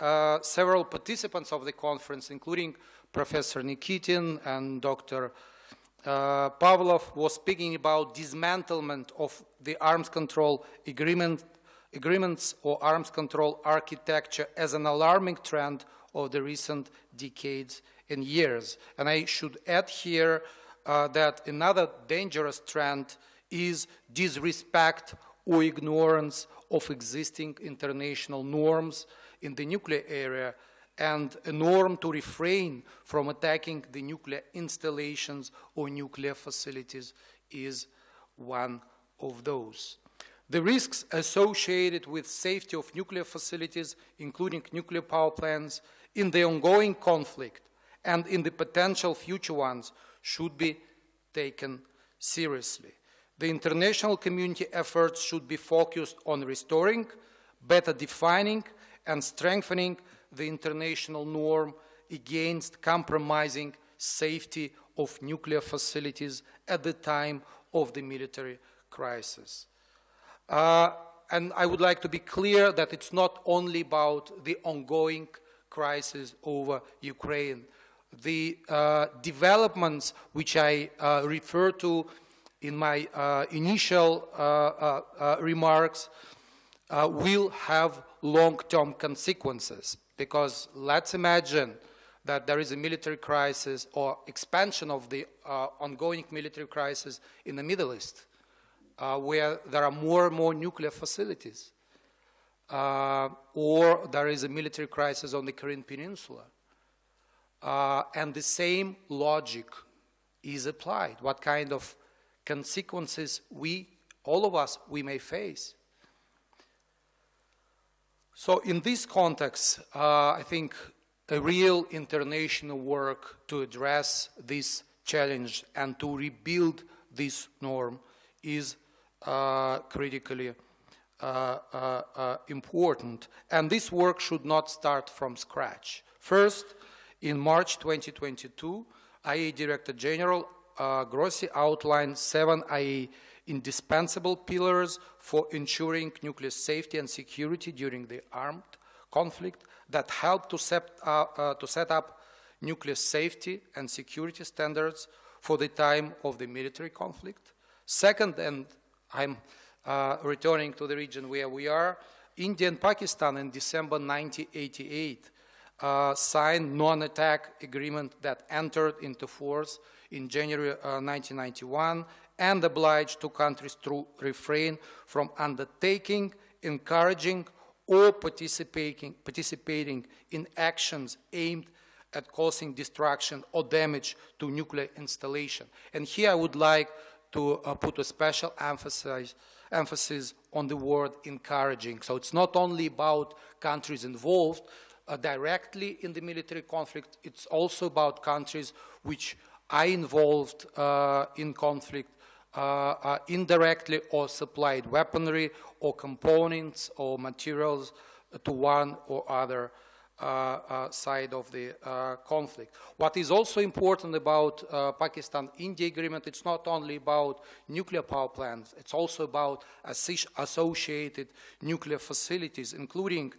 several participants of the conference, including Professor Nikitin and Dr. Pavlov, was speaking about dismantlement of the arms control agreements or arms control architecture as an alarming trend of the recent decades and years. And I should add here that another dangerous trend is disrespect or ignorance of existing international norms in the nuclear area, and a norm to refrain from attacking the nuclear installations or nuclear facilities is one of those. The risks associated with safety of nuclear facilities, including nuclear power plants, in the ongoing conflict and in the potential future ones, should be taken seriously. The international community efforts should be focused on restoring, better defining, and strengthening the international norm against compromising safety of nuclear facilities at the time of the military crisis. And I would like to be clear that it's not only about the ongoing crisis over Ukraine. The developments which I refer to in my initial remarks will have long-term consequences, because let's imagine that there is a military crisis or expansion of the ongoing military crisis in the Middle East, where there are more and more nuclear facilities, or there is a military crisis on the Korean Peninsula. And the same logic is applied. What kind of consequences all of us, we may face. So in this context, I think a real international work to address this challenge and to rebuild this norm is critically important. And this work should not start from scratch. First, in March 2022, IAEA Director General Grossi outlined 7 IAEA indispensable pillars for ensuring nuclear safety and security during the armed conflict that help to set up nuclear safety and security standards for the time of the military conflict. Second, and I'm returning to the region where we are, India and Pakistan in December 1988 signed non-attack agreement that entered into force in January 1991 and obliged two countries to refrain from undertaking, encouraging, or participating in actions aimed at causing destruction or damage to nuclear installation. And here I would like to put a special emphasis on the word encouraging. So it's not only about countries involved directly in the military conflict, it's also about countries which are involved in conflict indirectly or supplied weaponry or components or materials to one or other side of the conflict. What is also important about Pakistan-India agreement, it's not only about nuclear power plants, it's also about associated nuclear facilities, including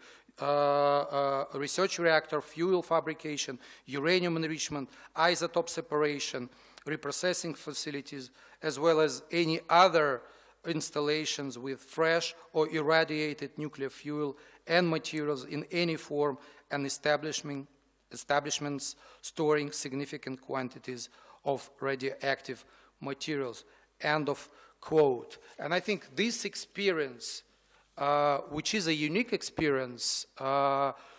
research reactor, fuel fabrication, uranium enrichment, isotope separation, reprocessing facilities, as well as any other installations with fresh or irradiated nuclear fuel and materials in any form, and establishments storing significant quantities of radioactive materials. End of quote. And I think this experience, which is a unique experience,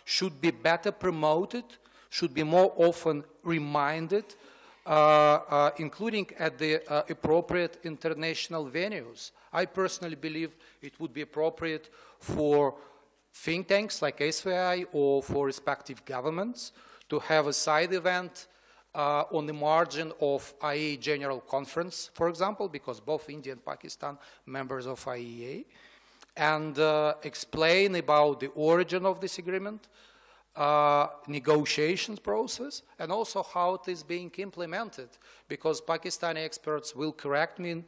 should be better promoted, should be more often reminded, including at the appropriate international venues. I personally believe it would be appropriate for think tanks like SVI or for respective governments to have a side event on the margin of IAEA General Conference, for example, because both India and Pakistan members of IAEA, and explain about the origin of this agreement, negotiations process, and also how it is being implemented, because Pakistani experts will correct me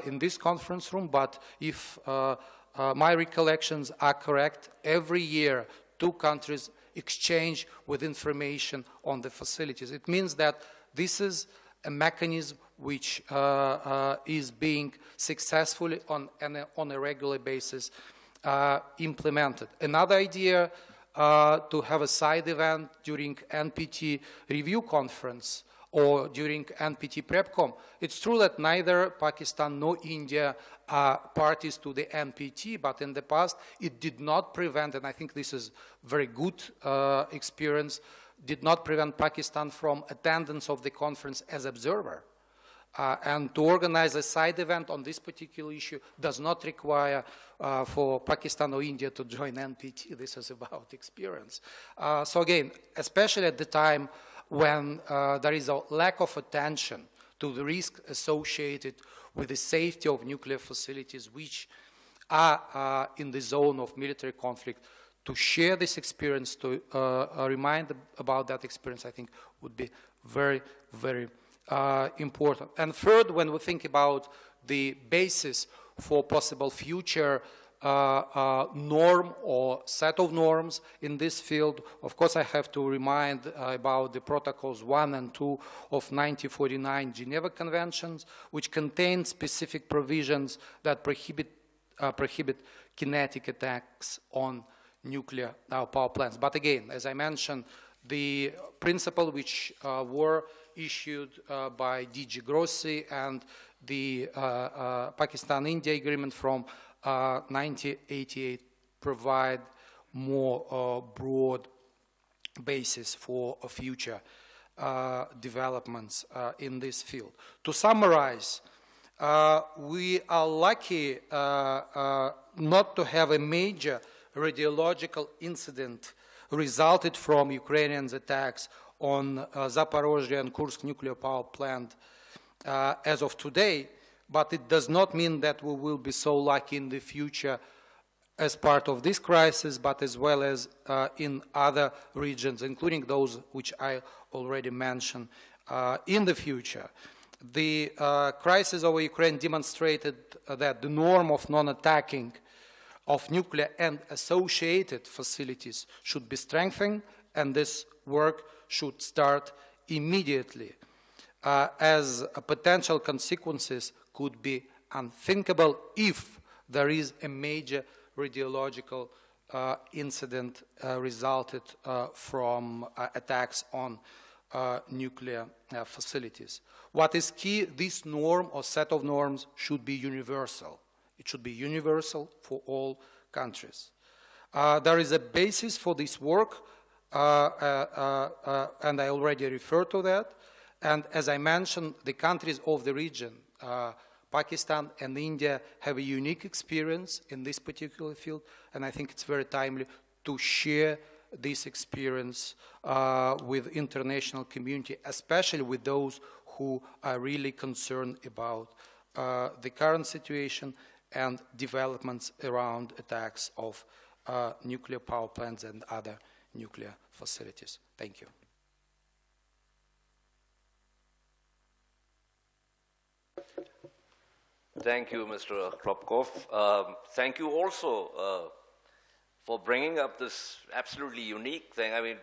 in this conference room, but if my recollections are correct, every year two countries exchange with information on the facilities. It means that this is a mechanism which is being successfully on a regular basis implemented. Another idea to have a side event during NPT review conference or during NPT PrepCom. It's true that neither Pakistan nor India are parties to the NPT, but in the past it did not prevent, and I think this is very good experience, did not prevent Pakistan from attendance of the conference as observer. And to organize a side event on this particular issue does not require for Pakistan or India to join NPT. This is about experience. So again, especially at the time when there is a lack of attention to the risk associated with the safety of nuclear facilities which are in the zone of military conflict, to share this experience, to remind about that experience, I think would be very, very important. And third, when we think about the basis for possible future norm or set of norms in this field, of course I have to remind about the protocols 1 and 2 of 1949 Geneva Conventions, which contain specific provisions that prohibit kinetic attacks on nuclear power plants. But again, as I mentioned, the principle which were issued by DG Grossi and the Pakistan-India agreement from 1988 provide more broad basis for future developments in this field. To summarize, we are lucky not to have a major radiological incident resulted from Ukrainians' attacks on Zaporozhye and Kursk nuclear power plant as of today, but it does not mean that we will be so lucky in the future as part of this crisis, but as well as in other regions, including those which I already mentioned in the future. The crisis over Ukraine demonstrated that the norm of non-attacking of nuclear and associated facilities should be strengthened, and this work should start immediately, as potential consequences could be unthinkable if there is a major radiological incident resulted from attacks on nuclear facilities. What is key, this norm or set of norms should be universal. It should be universal for all countries. There is a basis for this work, and I already referred to that. And as I mentioned, the countries of the region, Pakistan and India, have a unique experience in this particular field, and I think it's very timely to share this experience with international community, especially with those who are really concerned about the current situation and developments around attacks of nuclear power plants and other nuclear facilities. Thank you. Thank you, Mr. Kropkov. Thank you also for bringing up this absolutely unique thing. I mean,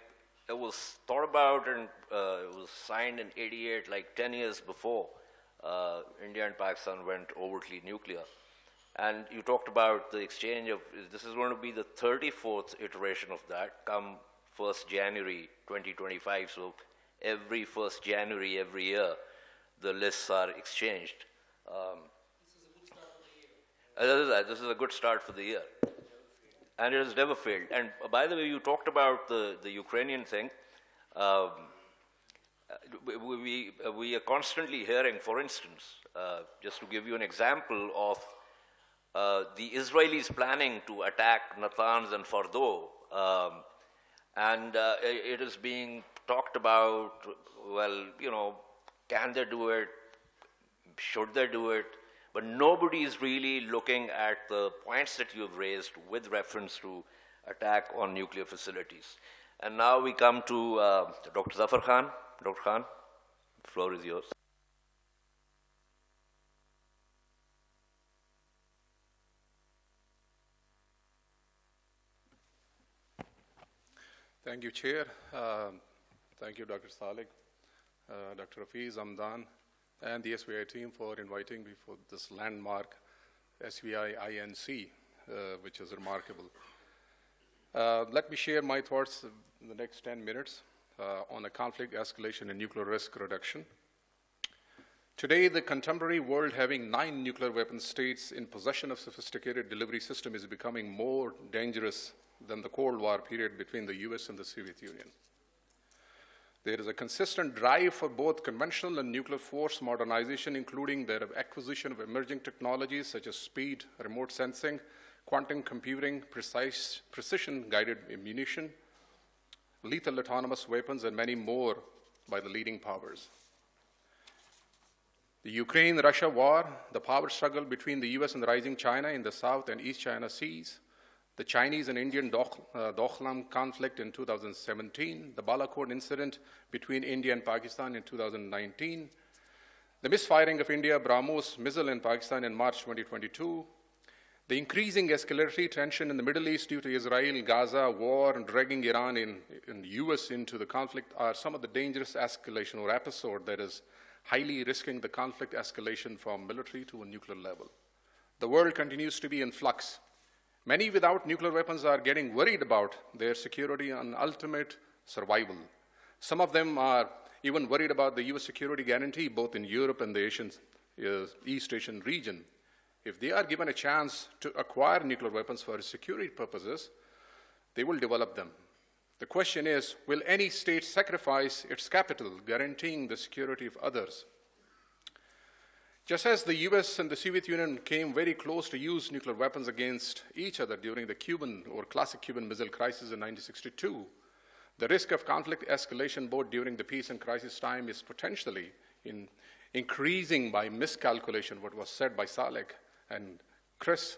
it was thought about and it was signed in '88, like 10 years before India and Pakistan went overtly nuclear. And you talked about the exchange of, this is going to be the 34th iteration of that, come 1st January 2025. So every 1st January every year, the lists are exchanged. This is a good start for the year. And it has never failed. And by the way, you talked about the Ukrainian thing. We are constantly hearing, for instance, just to give you an example of the Israelis planning to attack Natanz and Fordo, And it is being talked about, well, can they do it? Should they do it? But nobody is really looking at the points that you've raised with reference to attack on nuclear facilities. And now we come to Dr. Zafar Khan. Dr. Khan, the floor is yours. Thank you, Chair. Thank you, Dr. Salik, Dr. Hafiz, Amdan, and the SVI team for inviting me for this landmark SVI INC, which is remarkable. Let me share my thoughts in the next 10 minutes on a conflict escalation and nuclear risk reduction. Today, the contemporary world, having 9 nuclear weapon states in possession of sophisticated delivery system, is becoming more dangerous than the Cold War period between the US and the Soviet Union. There is a consistent drive for both conventional and nuclear force modernization, including the acquisition of emerging technologies such as speed, remote sensing, quantum computing, precision-guided ammunition, lethal autonomous weapons, and many more by the leading powers. The Ukraine-Russia war, the power struggle between the US and the rising China in the South and East China Seas, the Chinese and Indian Doklam conflict in 2017, the Balakot incident between India and Pakistan in 2019, the misfiring of India BrahMos missile in Pakistan in March 2022, the increasing escalatory tension in the Middle East due to Israel-Gaza war and dragging Iran and the US into the conflict are some of the dangerous escalation or episode that is highly risking the conflict escalation from military to a nuclear level. The world continues to be in flux. Many without nuclear weapons are getting worried about their security and ultimate survival. Some of them are even worried about the US security guarantee, both in Europe and the East Asian region. If they are given a chance to acquire nuclear weapons for security purposes, they will develop them. The question is, will any state sacrifice its capital, guaranteeing the security of others? Just as the US and the Soviet Union came very close to use nuclear weapons against each other during the Cuban or classic Cuban Missile Crisis in 1962, the risk of conflict escalation both during the peace and crisis time is potentially increasing by miscalculation, what was said by Salek and Chris,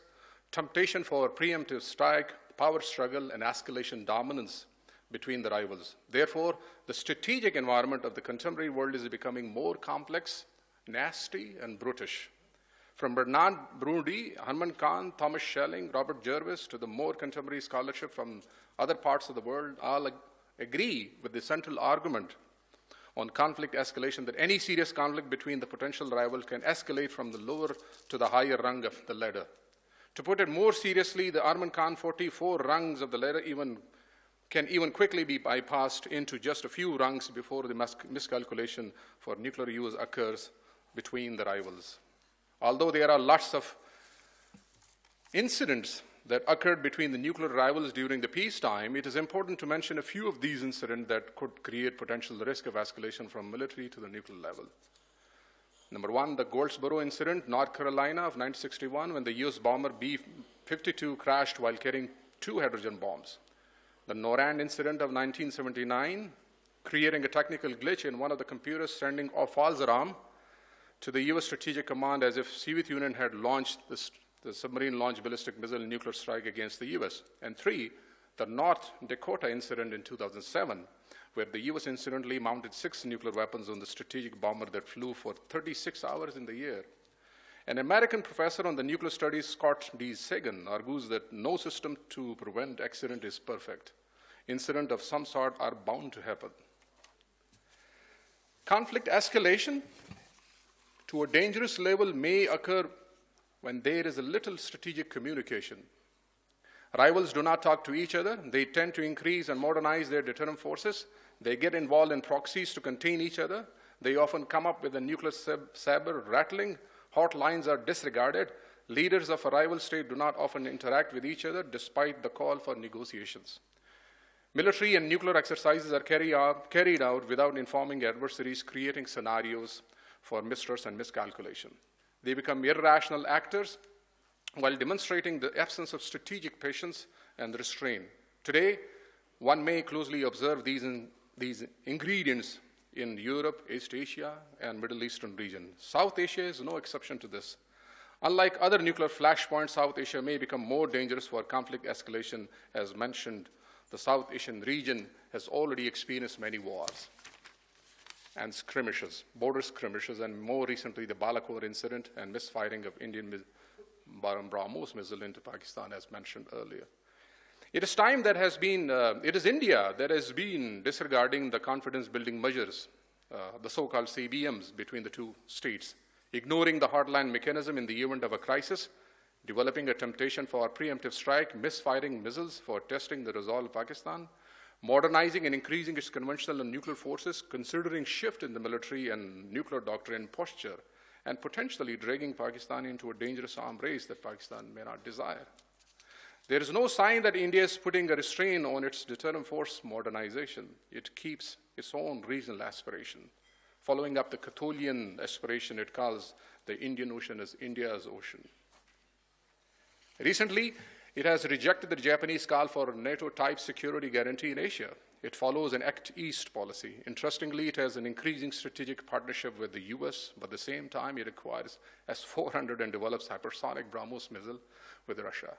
temptation for preemptive strike, power struggle, and escalation dominance between the rivals. Therefore, the strategic environment of the contemporary world is becoming more complex, nasty, and brutish. From Bernard Brundy, Herman Kahn, Thomas Schelling, Robert Jervis, to the more contemporary scholarship from other parts of the world, all agree with the central argument on conflict escalation that any serious conflict between the potential rivals can escalate from the lower to the higher rung of the ladder. To put it more seriously, the Herman Kahn 44 rungs of the ladder can even quickly be bypassed into just a few rungs before the miscalculation for nuclear use occurs between the rivals. Although there are lots of incidents that occurred between the nuclear rivals during the peacetime, it is important to mention a few of these incidents that could create potential risk of escalation from military to the nuclear level. Number one, the Goldsboro incident, North Carolina of 1961, when the US bomber B-52 crashed while carrying 2 hydrogen bombs. The NORAD incident of 1979, creating a technical glitch in one of the computers sending a false alarm to the US Strategic Command as if Soviet Union had launched the submarine-launched ballistic missile nuclear strike against the US. And 3, the North Dakota incident in 2007, where the US incidentally mounted 6 nuclear weapons on the strategic bomber that flew for 36 hours in the air. An American professor on the nuclear studies, Scott D. Sagan, argues that no system to prevent accident is perfect. Incidents of some sort are bound to happen. Conflict escalation to a dangerous level may occur when there is a little strategic communication. Rivals do not talk to each other. They tend to increase and modernize their deterrent forces. They get involved in proxies to contain each other. They often come up with a nuclear saber rattling. Hotlines are disregarded. Leaders of a rival state do not often interact with each other despite the call for negotiations. Military and nuclear exercises are carried out without informing adversaries, creating scenarios for mistrust and miscalculation. They become irrational actors while demonstrating the absence of strategic patience and restraint. Today, One may closely observe these ingredients in Europe, East Asia, and Middle Eastern region. South Asia is no exception to this. Unlike other nuclear flashpoints, South Asia may become more dangerous for conflict escalation. As mentioned, the South Asian region has already experienced many wars and skirmishes, border skirmishes, and more recently the Balakot incident and misfiring of Indian BrahMos missile into Pakistan, as mentioned earlier. It is time that it is India that has been disregarding the confidence-building measures, the so-called CBMs between the two states, ignoring the hardline mechanism in the event of a crisis, developing a temptation for preemptive strike, misfiring missiles for testing the resolve of Pakistan, modernizing and increasing its conventional and nuclear forces, considering shift in the military and nuclear doctrine posture, and potentially dragging Pakistan into a dangerous arms race that Pakistan may not desire. There is no sign that India is putting a restraint on its deterrent force modernization. It keeps its own regional aspiration, following up the Catholic aspiration it calls the Indian Ocean as India's ocean. Recently, it has rejected the Japanese call for a NATO-type security guarantee in Asia. It follows an Act East policy. Interestingly, it has an increasing strategic partnership with the US, but at the same time, it acquires S-400 and develops hypersonic BrahMos missile with Russia.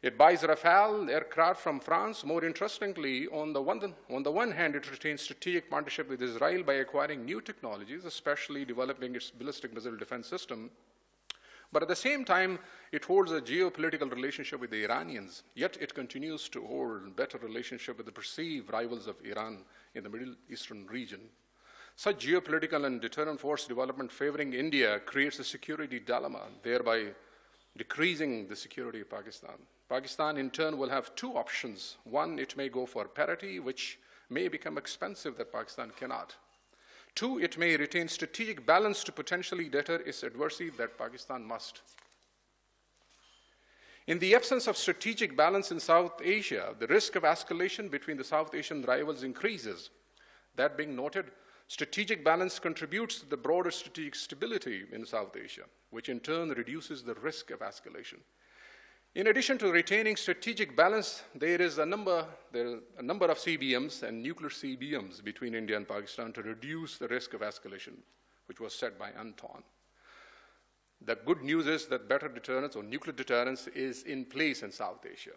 It buys Rafale aircraft from France. More interestingly, on the one hand, it retains strategic partnership with Israel by acquiring new technologies, especially developing its ballistic missile defense system. But at the same time, it holds a geopolitical relationship with the Iranians, yet it continues to hold a better relationship with the perceived rivals of Iran in the Middle Eastern region. Such geopolitical and deterrent force development favoring India creates a security dilemma, thereby decreasing the security of Pakistan. Pakistan, in turn, will have two options. One, it may go for parity, which may become expensive that Pakistan cannot. Two, it may retain strategic balance to potentially deter its adversary that Pakistan must. In the absence of strategic balance in South Asia, the risk of escalation between the South Asian rivals increases. That being noted, strategic balance contributes to the broader strategic stability in South Asia, which in turn reduces the risk of escalation. In addition to retaining strategic balance, there is a number of CBMs and nuclear CBMs between India and Pakistan to reduce the risk of escalation, which was said by Anton. The good news is that better deterrence or nuclear deterrence is in place in South Asia,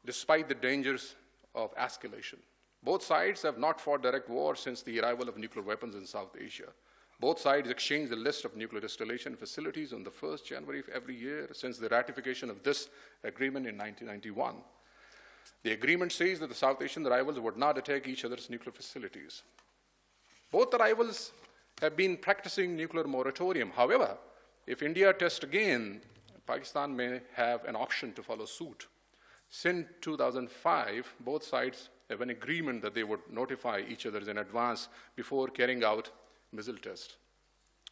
despite the dangers of escalation. Both sides have not fought direct war since the arrival of nuclear weapons in South Asia. Both sides exchange the list of nuclear installation facilities on the 1st January of every year since the ratification of this agreement in 1991. The agreement says that the South Asian rivals would not attack each other's nuclear facilities. Both the rivals have been practicing nuclear moratorium. However, if India tests again, Pakistan may have an option to follow suit. Since 2005, both sides have an agreement that they would notify each other in advance before carrying out missile test.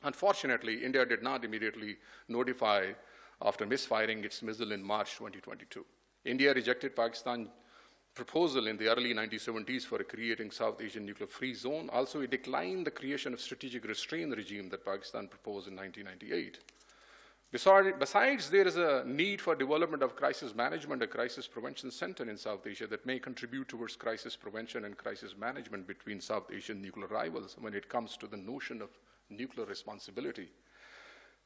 Unfortunately, India did not immediately notify after misfiring its missile in March 2022. India rejected Pakistan's proposal in the early 1970s for creating South Asian nuclear-free zone. Also, it declined the creation of strategic restraint regime that Pakistan proposed in 1998. Besides, there is a need for development of crisis management, a crisis prevention center in South Asia that may contribute towards crisis prevention and crisis management between South Asian nuclear rivals when it comes to the notion of nuclear responsibility.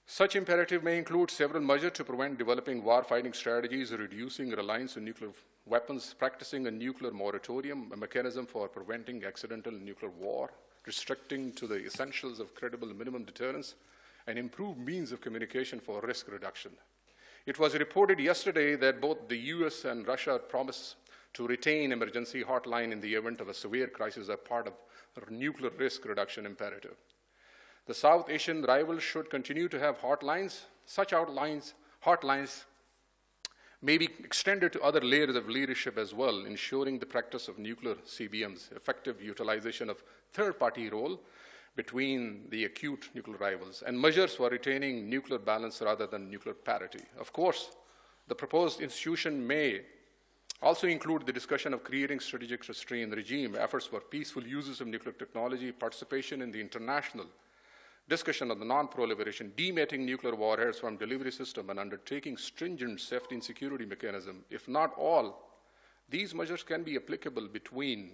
Such imperative may include several measures to prevent developing war-fighting strategies, reducing reliance on nuclear weapons, practicing a nuclear moratorium, a mechanism for preventing accidental nuclear war, restricting to the essentials of credible minimum deterrence, and improved means of communication for risk reduction. It was reported yesterday that both the US and Russia promised to retain emergency hotline in the event of a severe crisis as part of a nuclear risk reduction imperative. The South Asian rivals should continue to have hotlines. Such hotlines may be extended to other layers of leadership as well, ensuring the practice of nuclear CBMs, effective utilization of third-party role between the acute nuclear rivals, and measures for retaining nuclear balance rather than nuclear parity. Of course, the proposed institution may also include the discussion of creating strategic restraint regime, efforts for peaceful uses of nuclear technology, participation in the international discussion of the non-proliferation, dematting nuclear warheads from delivery system, and undertaking stringent safety and security mechanism. If not all, These measures can be applicable between,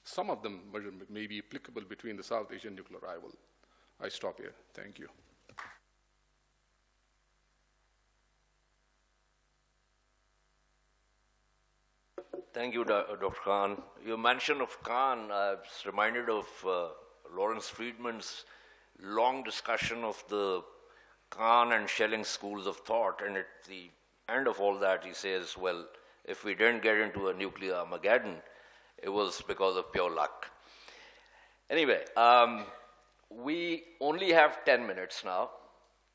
some of them may be applicable between the South Asian nuclear rival. I stop here. Thank you. Thank you, Dr. Khan. Your mention of Khan, I was reminded of Lawrence Friedman's long discussion of the Khan and Schelling schools of thought, and at the end of all that, he says, well, if we didn't get into a nuclear Armageddon, it was because of pure luck. Anyway, we only have 10 minutes now,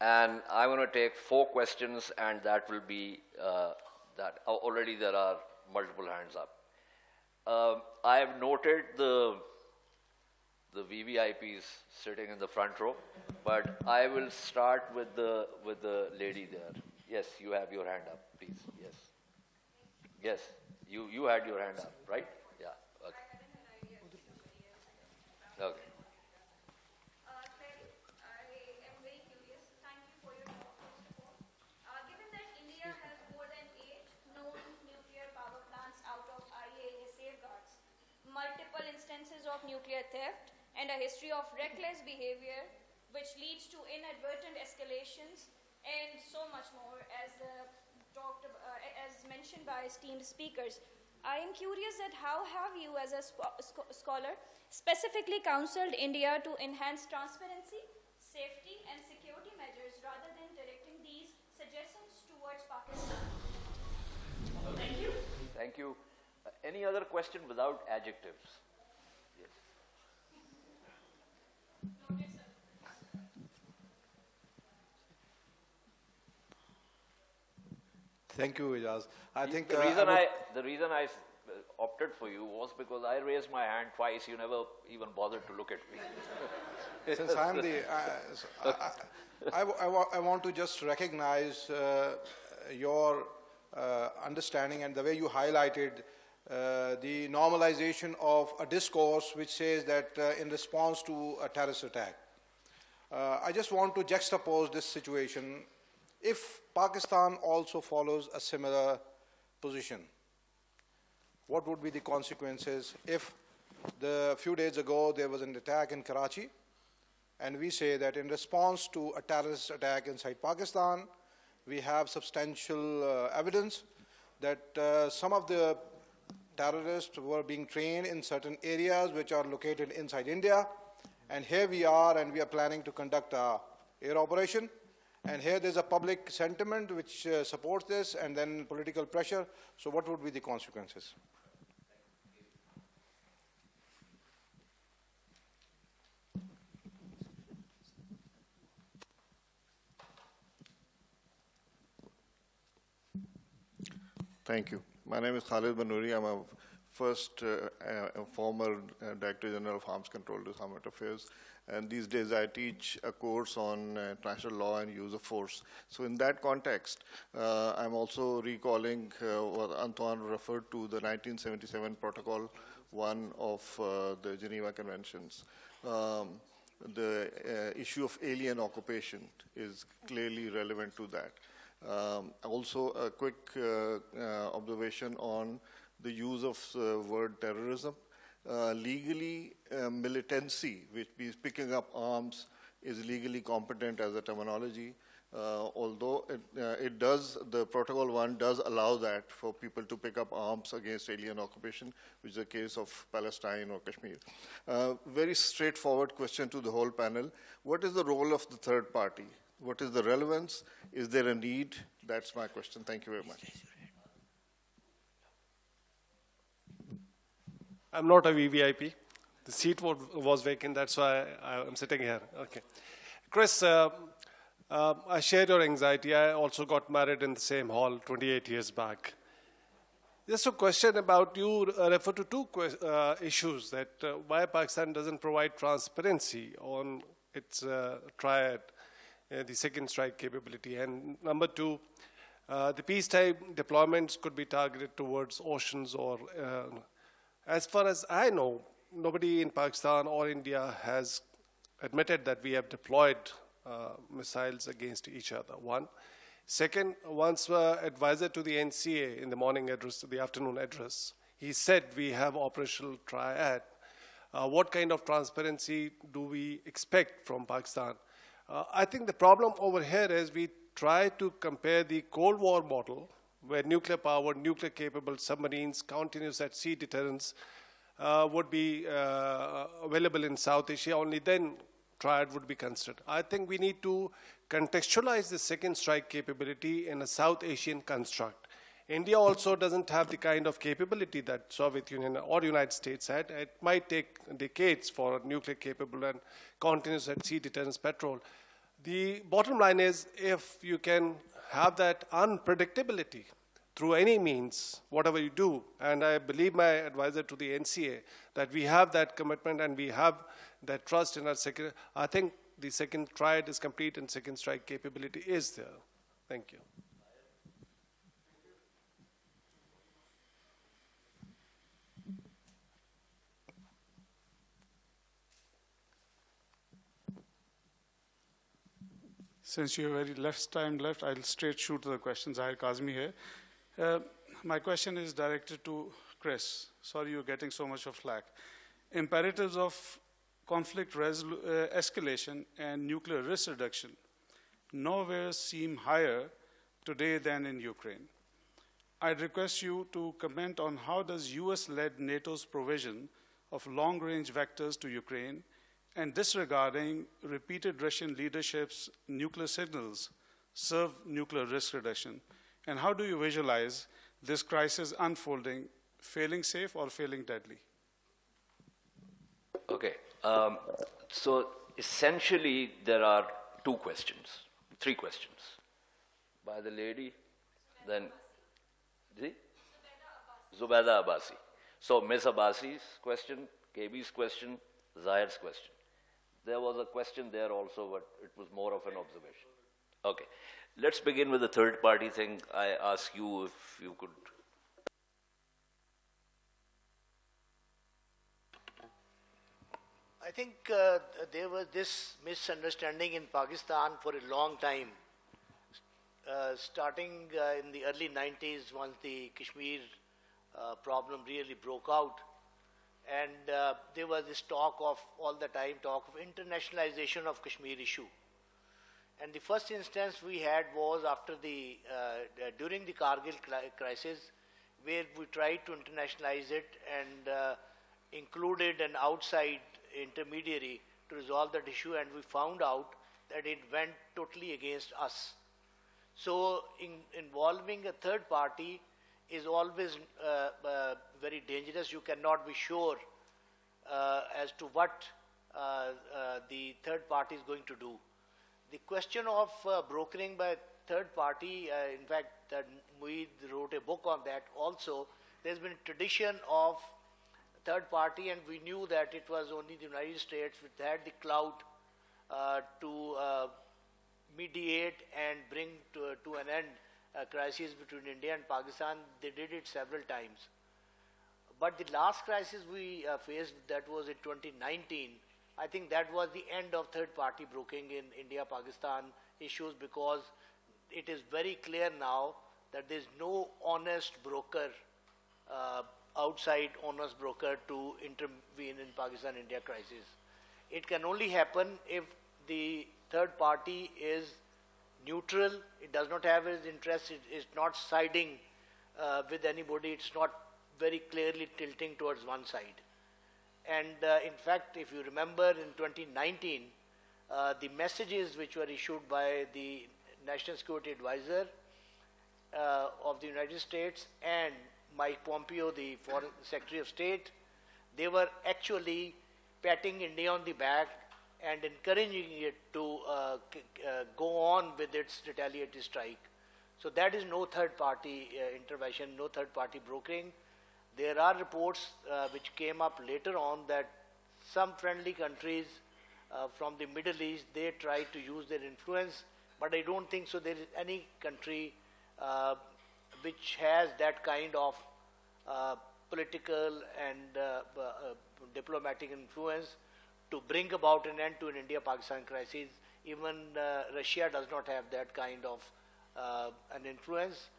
and I'm going to take 4 questions, and that will be that. Already there are multiple hands up. I have noted the VVIPs sitting in the front row, but I will start with the lady there. Yes, you have your hand up, please. Yes. Yes, you had your hand up, right? Yeah. Okay. Okay. Multiple instances of nuclear theft and a history of reckless behavior which leads to inadvertent escalations and so much more as mentioned by esteemed speakers. I am curious at how have you as a scholar specifically counseled India to enhance transparency, safety and security measures rather than directing these suggestions towards Pakistan? Thank you. Thank you. Any other question without adjectives? Yes. Thank you, Ijaz. I think the reason I opted for you was because I raised my hand twice. You never even bothered to look at me. since I'm the, I want to just recognize your understanding and the way you highlighted the normalization of a discourse which says that in response to a terrorist attack. I just want to juxtapose this situation. If Pakistan also follows a similar position, what would be the consequences if a few days ago there was an attack in Karachi and we say that in response to a terrorist attack inside Pakistan, we have substantial evidence that some of the terrorists were being trained in certain areas which are located inside India, and here we are and we are planning to conduct an air operation, and here there's a public sentiment which supports this and then political pressure. So what would be the consequences? Thank you. My name is Khalid Banuri. I'm a former Director General of Arms Control to Islamic Affairs. And these days I teach a course on international law and use of force. So in that context, I'm also recalling what Antoine referred to, the 1977 Protocol 1 of the Geneva Conventions. The issue of alien occupation is clearly relevant to that. Also, a quick observation on the use of the word terrorism. Legally, militancy, which means picking up arms, is legally competent as a terminology. Although the Protocol 1 does allow that for people to pick up arms against alien occupation, which is the case of Palestine or Kashmir. Very straightforward question to the whole panel. What is the role of the third party? What is the relevance? Is there a need? That's my question. Thank you very much. I'm not a VVIP. The seat was vacant, that's why I'm sitting here. Okay. Chris, I share your anxiety. I also got married in the same hall 28 years back. Just a question about, you refer to two issues, that why Pakistan doesn't provide transparency on its triad, the second strike capability. And number two, the peacetime deployments could be targeted towards oceans or, as far as I know, nobody in Pakistan or India has admitted that we have deployed missiles against each other, one. Second, once advisor to the NCA in the morning address, the afternoon address, he said we have operational triad. What kind of transparency do we expect from Pakistan? I think the problem over here is we try to compare the Cold War model, where nuclear-powered, nuclear-capable submarines, continuous at sea deterrence would be available in South Asia. Only then triad would be considered. I think we need to contextualize the second strike capability in a South Asian construct. India also doesn't have the kind of capability that Soviet Union or United States had. It might take decades for nuclear capable and continuous at sea deterrence patrol. The bottom line is, if you can have that unpredictability through any means, whatever you do, and I believe my advisor to the NCA, that we have that commitment and we have that trust in our second, I think the second triad is complete and second strike capability is there. Thank you. Since you have very less time left, I'll straight shoot to the questions. Zahir Kazmi here. My question is directed to Chris. Sorry you're getting so much of flack. Imperatives of conflict escalation and nuclear risk reduction nowhere seem higher today than in Ukraine. I'd request you to comment on how does US-led NATO's provision of long-range vectors to Ukraine and disregarding repeated Russian leadership's nuclear signals serve nuclear risk reduction? And how do you visualize this crisis unfolding, failing safe or failing deadly? Okay. So essentially, there are three questions. By the lady, then Zubaida Abbasi. So Ms. Abbasi's question, KB's question, Zahir's question. There was a question there also, but it was more of an observation. Okay. Let's begin with the third party thing. I ask you if you could. I think there was this misunderstanding in Pakistan for a long time, starting in the early 90s once the Kashmir problem really broke out. And there was this talk of internationalization of Kashmir issue. And the first instance we had was after during the Kargil crisis, where we tried to internationalize it and included an outside intermediary to resolve that issue, and we found out that it went totally against us. So involving a third party is always very dangerous. You cannot be sure as to what the third party is going to do. The question of brokering by third party, in fact, Mueed wrote a book on that also. There's been a tradition of third party, and we knew that it was only the United States which had the clout to mediate and bring to an end a crisis between India and Pakistan. They did it several times. But the last crisis we faced, that was in 2019, I think that was the end of third-party broking in India-Pakistan issues, because it is very clear now that there is no honest broker, outside honest broker, to intervene in Pakistan-India crisis. It can only happen if the third party is neutral, it does not have his interest, it is not siding with anybody, it's not very clearly tilting towards one side. And in fact, if you remember in 2019, the messages which were issued by the National Security Advisor of the United States and Mike Pompeo, the Foreign Secretary of State, they were actually patting India on the back and encouraging it to go on with its retaliatory strike. So that is no third-party intervention, no third-party brokering. There are reports which came up later on that some friendly countries from the Middle East, they tried to use their influence, but I don't think so there is any country which has that kind of political and diplomatic influence to bring about an end to an India-Pakistan crisis. Even Russia does not have that kind of an influence.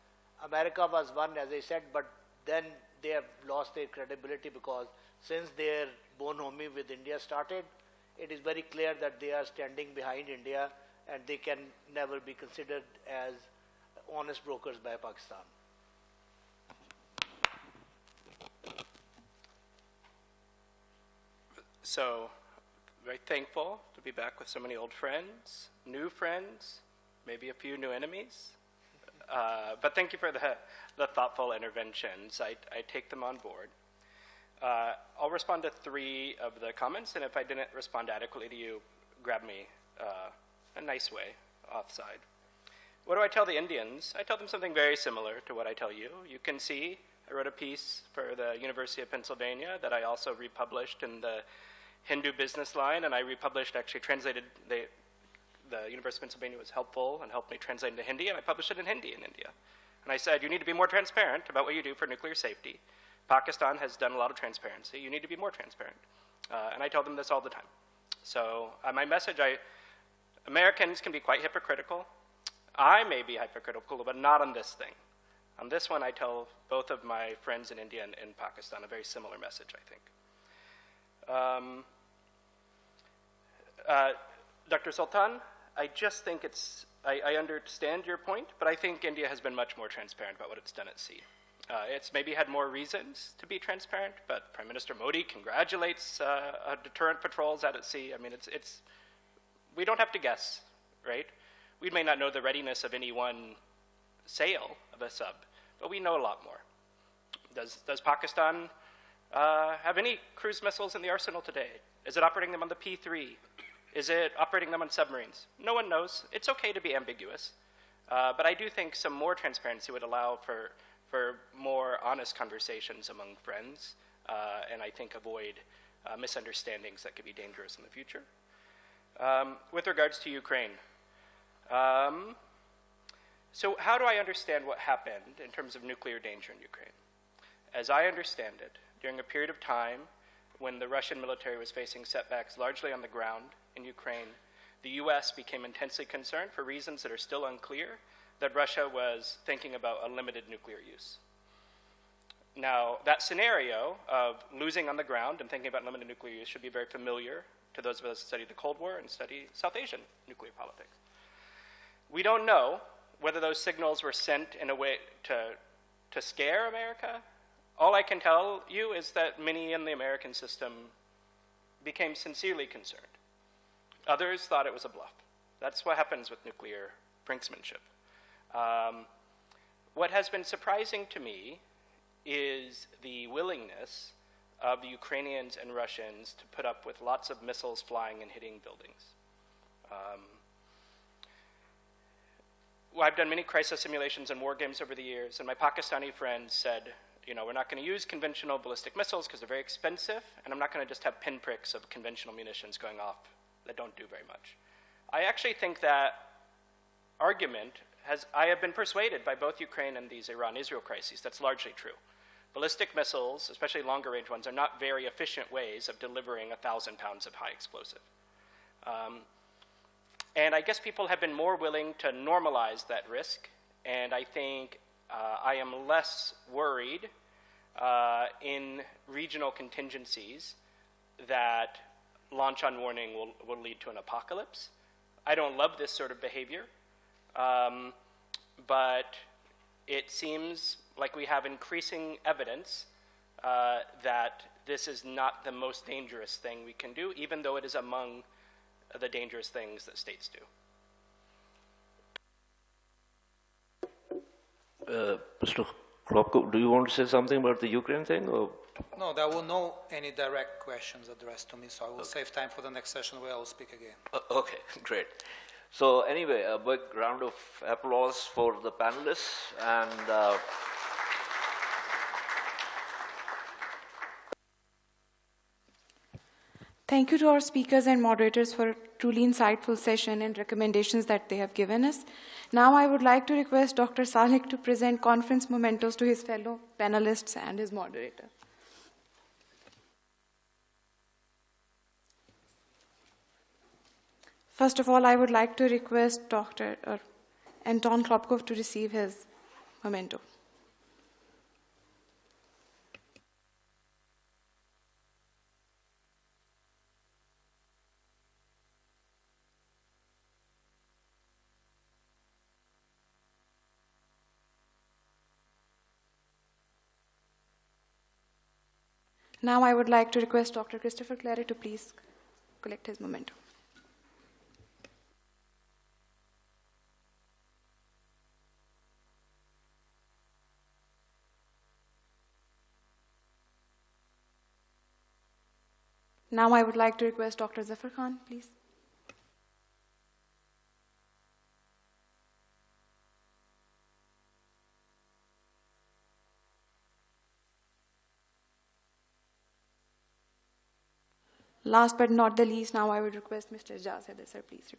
America was one, as I said, but then they have lost their credibility because since their bonhomie with India started, it is very clear that they are standing behind India and they can never be considered as honest brokers by Pakistan. So, very thankful to be back with so many old friends, new friends, maybe a few new enemies. But thank you for the thoughtful interventions. I take them on board. I'll respond to 3 of the comments, and if I didn't respond adequately to you, grab me a nice way offside. What do I tell the Indians? I tell them something very similar to what I tell you. You can see I wrote a piece for the University of Pennsylvania that I also republished in the Hindu Business Line, and I republished, actually translated, the University of Pennsylvania was helpful and helped me translate into Hindi, and I published it in Hindi in India. And I said, you need to be more transparent about what you do for nuclear safety. Pakistan has done a lot of transparency. You need to be more transparent. And I tell them this all the time. So my message, Americans can be quite hypocritical. I may be hypocritical, but not on this thing. On this one, I tell both of my friends in India and in Pakistan a very similar message, I think. Dr. Sultan, I just think I understand your point, but I think India has been much more transparent about what it's done at sea. It's maybe had more reasons to be transparent, but Prime Minister Modi congratulates deterrent patrols out at sea. I mean, we don't have to guess, right? We may not know the readiness of any one sail of a sub, but we know a lot more. Does Pakistan have any cruise missiles in the arsenal today? Is it operating them on the P-3? Is it operating them on submarines? No one knows. It's okay to be ambiguous. But I do think some more transparency would allow for more honest conversations among friends, and I think avoid misunderstandings that could be dangerous in the future. With regards to Ukraine, so how do I understand what happened in terms of nuclear danger in Ukraine? As I understand it, during a period of time when the Russian military was facing setbacks largely on the ground in Ukraine, the US became intensely concerned, for reasons that are still unclear, that Russia was thinking about a limited nuclear use. Now, that scenario of losing on the ground and thinking about limited nuclear use should be very familiar to those of us who study the Cold War and study South Asian nuclear politics. We don't know whether those signals were sent in a way to scare America. All I can tell you is that many in the American system became sincerely concerned. Others thought it was a bluff. That's what happens with nuclear brinksmanship. What has been surprising to me is the willingness of the Ukrainians and Russians to put up with lots of missiles flying and hitting buildings. I've done many crisis simulations and war games over the years, and my Pakistani friends said, you know, we're not going to use conventional ballistic missiles because they're very expensive, and I'm not going to just have pinpricks of conventional munitions going off that don't do very much. I actually think that argument I have been persuaded by both Ukraine and these Iran-Israel crises. That's largely true. Ballistic missiles, especially longer-range ones, are not very efficient ways of delivering 1,000 pounds of high explosive. And I guess people have been more willing to normalize that risk, and I think I am less worried in regional contingencies that launch on warning will lead to an apocalypse. I don't love this sort of behavior, but it seems like we have increasing evidence that this is not the most dangerous thing we can do, even though it is among the dangerous things that states do. Mr. Kropko, do you want to say something about the Ukraine thing? Or? No, there were no any direct questions addressed to me, so I will save time for the next session where I will speak again. Okay, great. So anyway, a big round of applause for the panelists, and Thank you to our speakers and moderators for a truly insightful session and recommendations that they have given us. Now I would like to request Dr. Salik to present conference mementos to his fellow panelists and his moderator. First of all, I would like to request Anton Klopkov to receive his memento. Now I would like to request Dr. Christopher Clary to please collect his memento. Now I would like to request Dr. Zafar Khan, please. Last but not the least, now I would request Mr. Ijaz Haider, sir, please.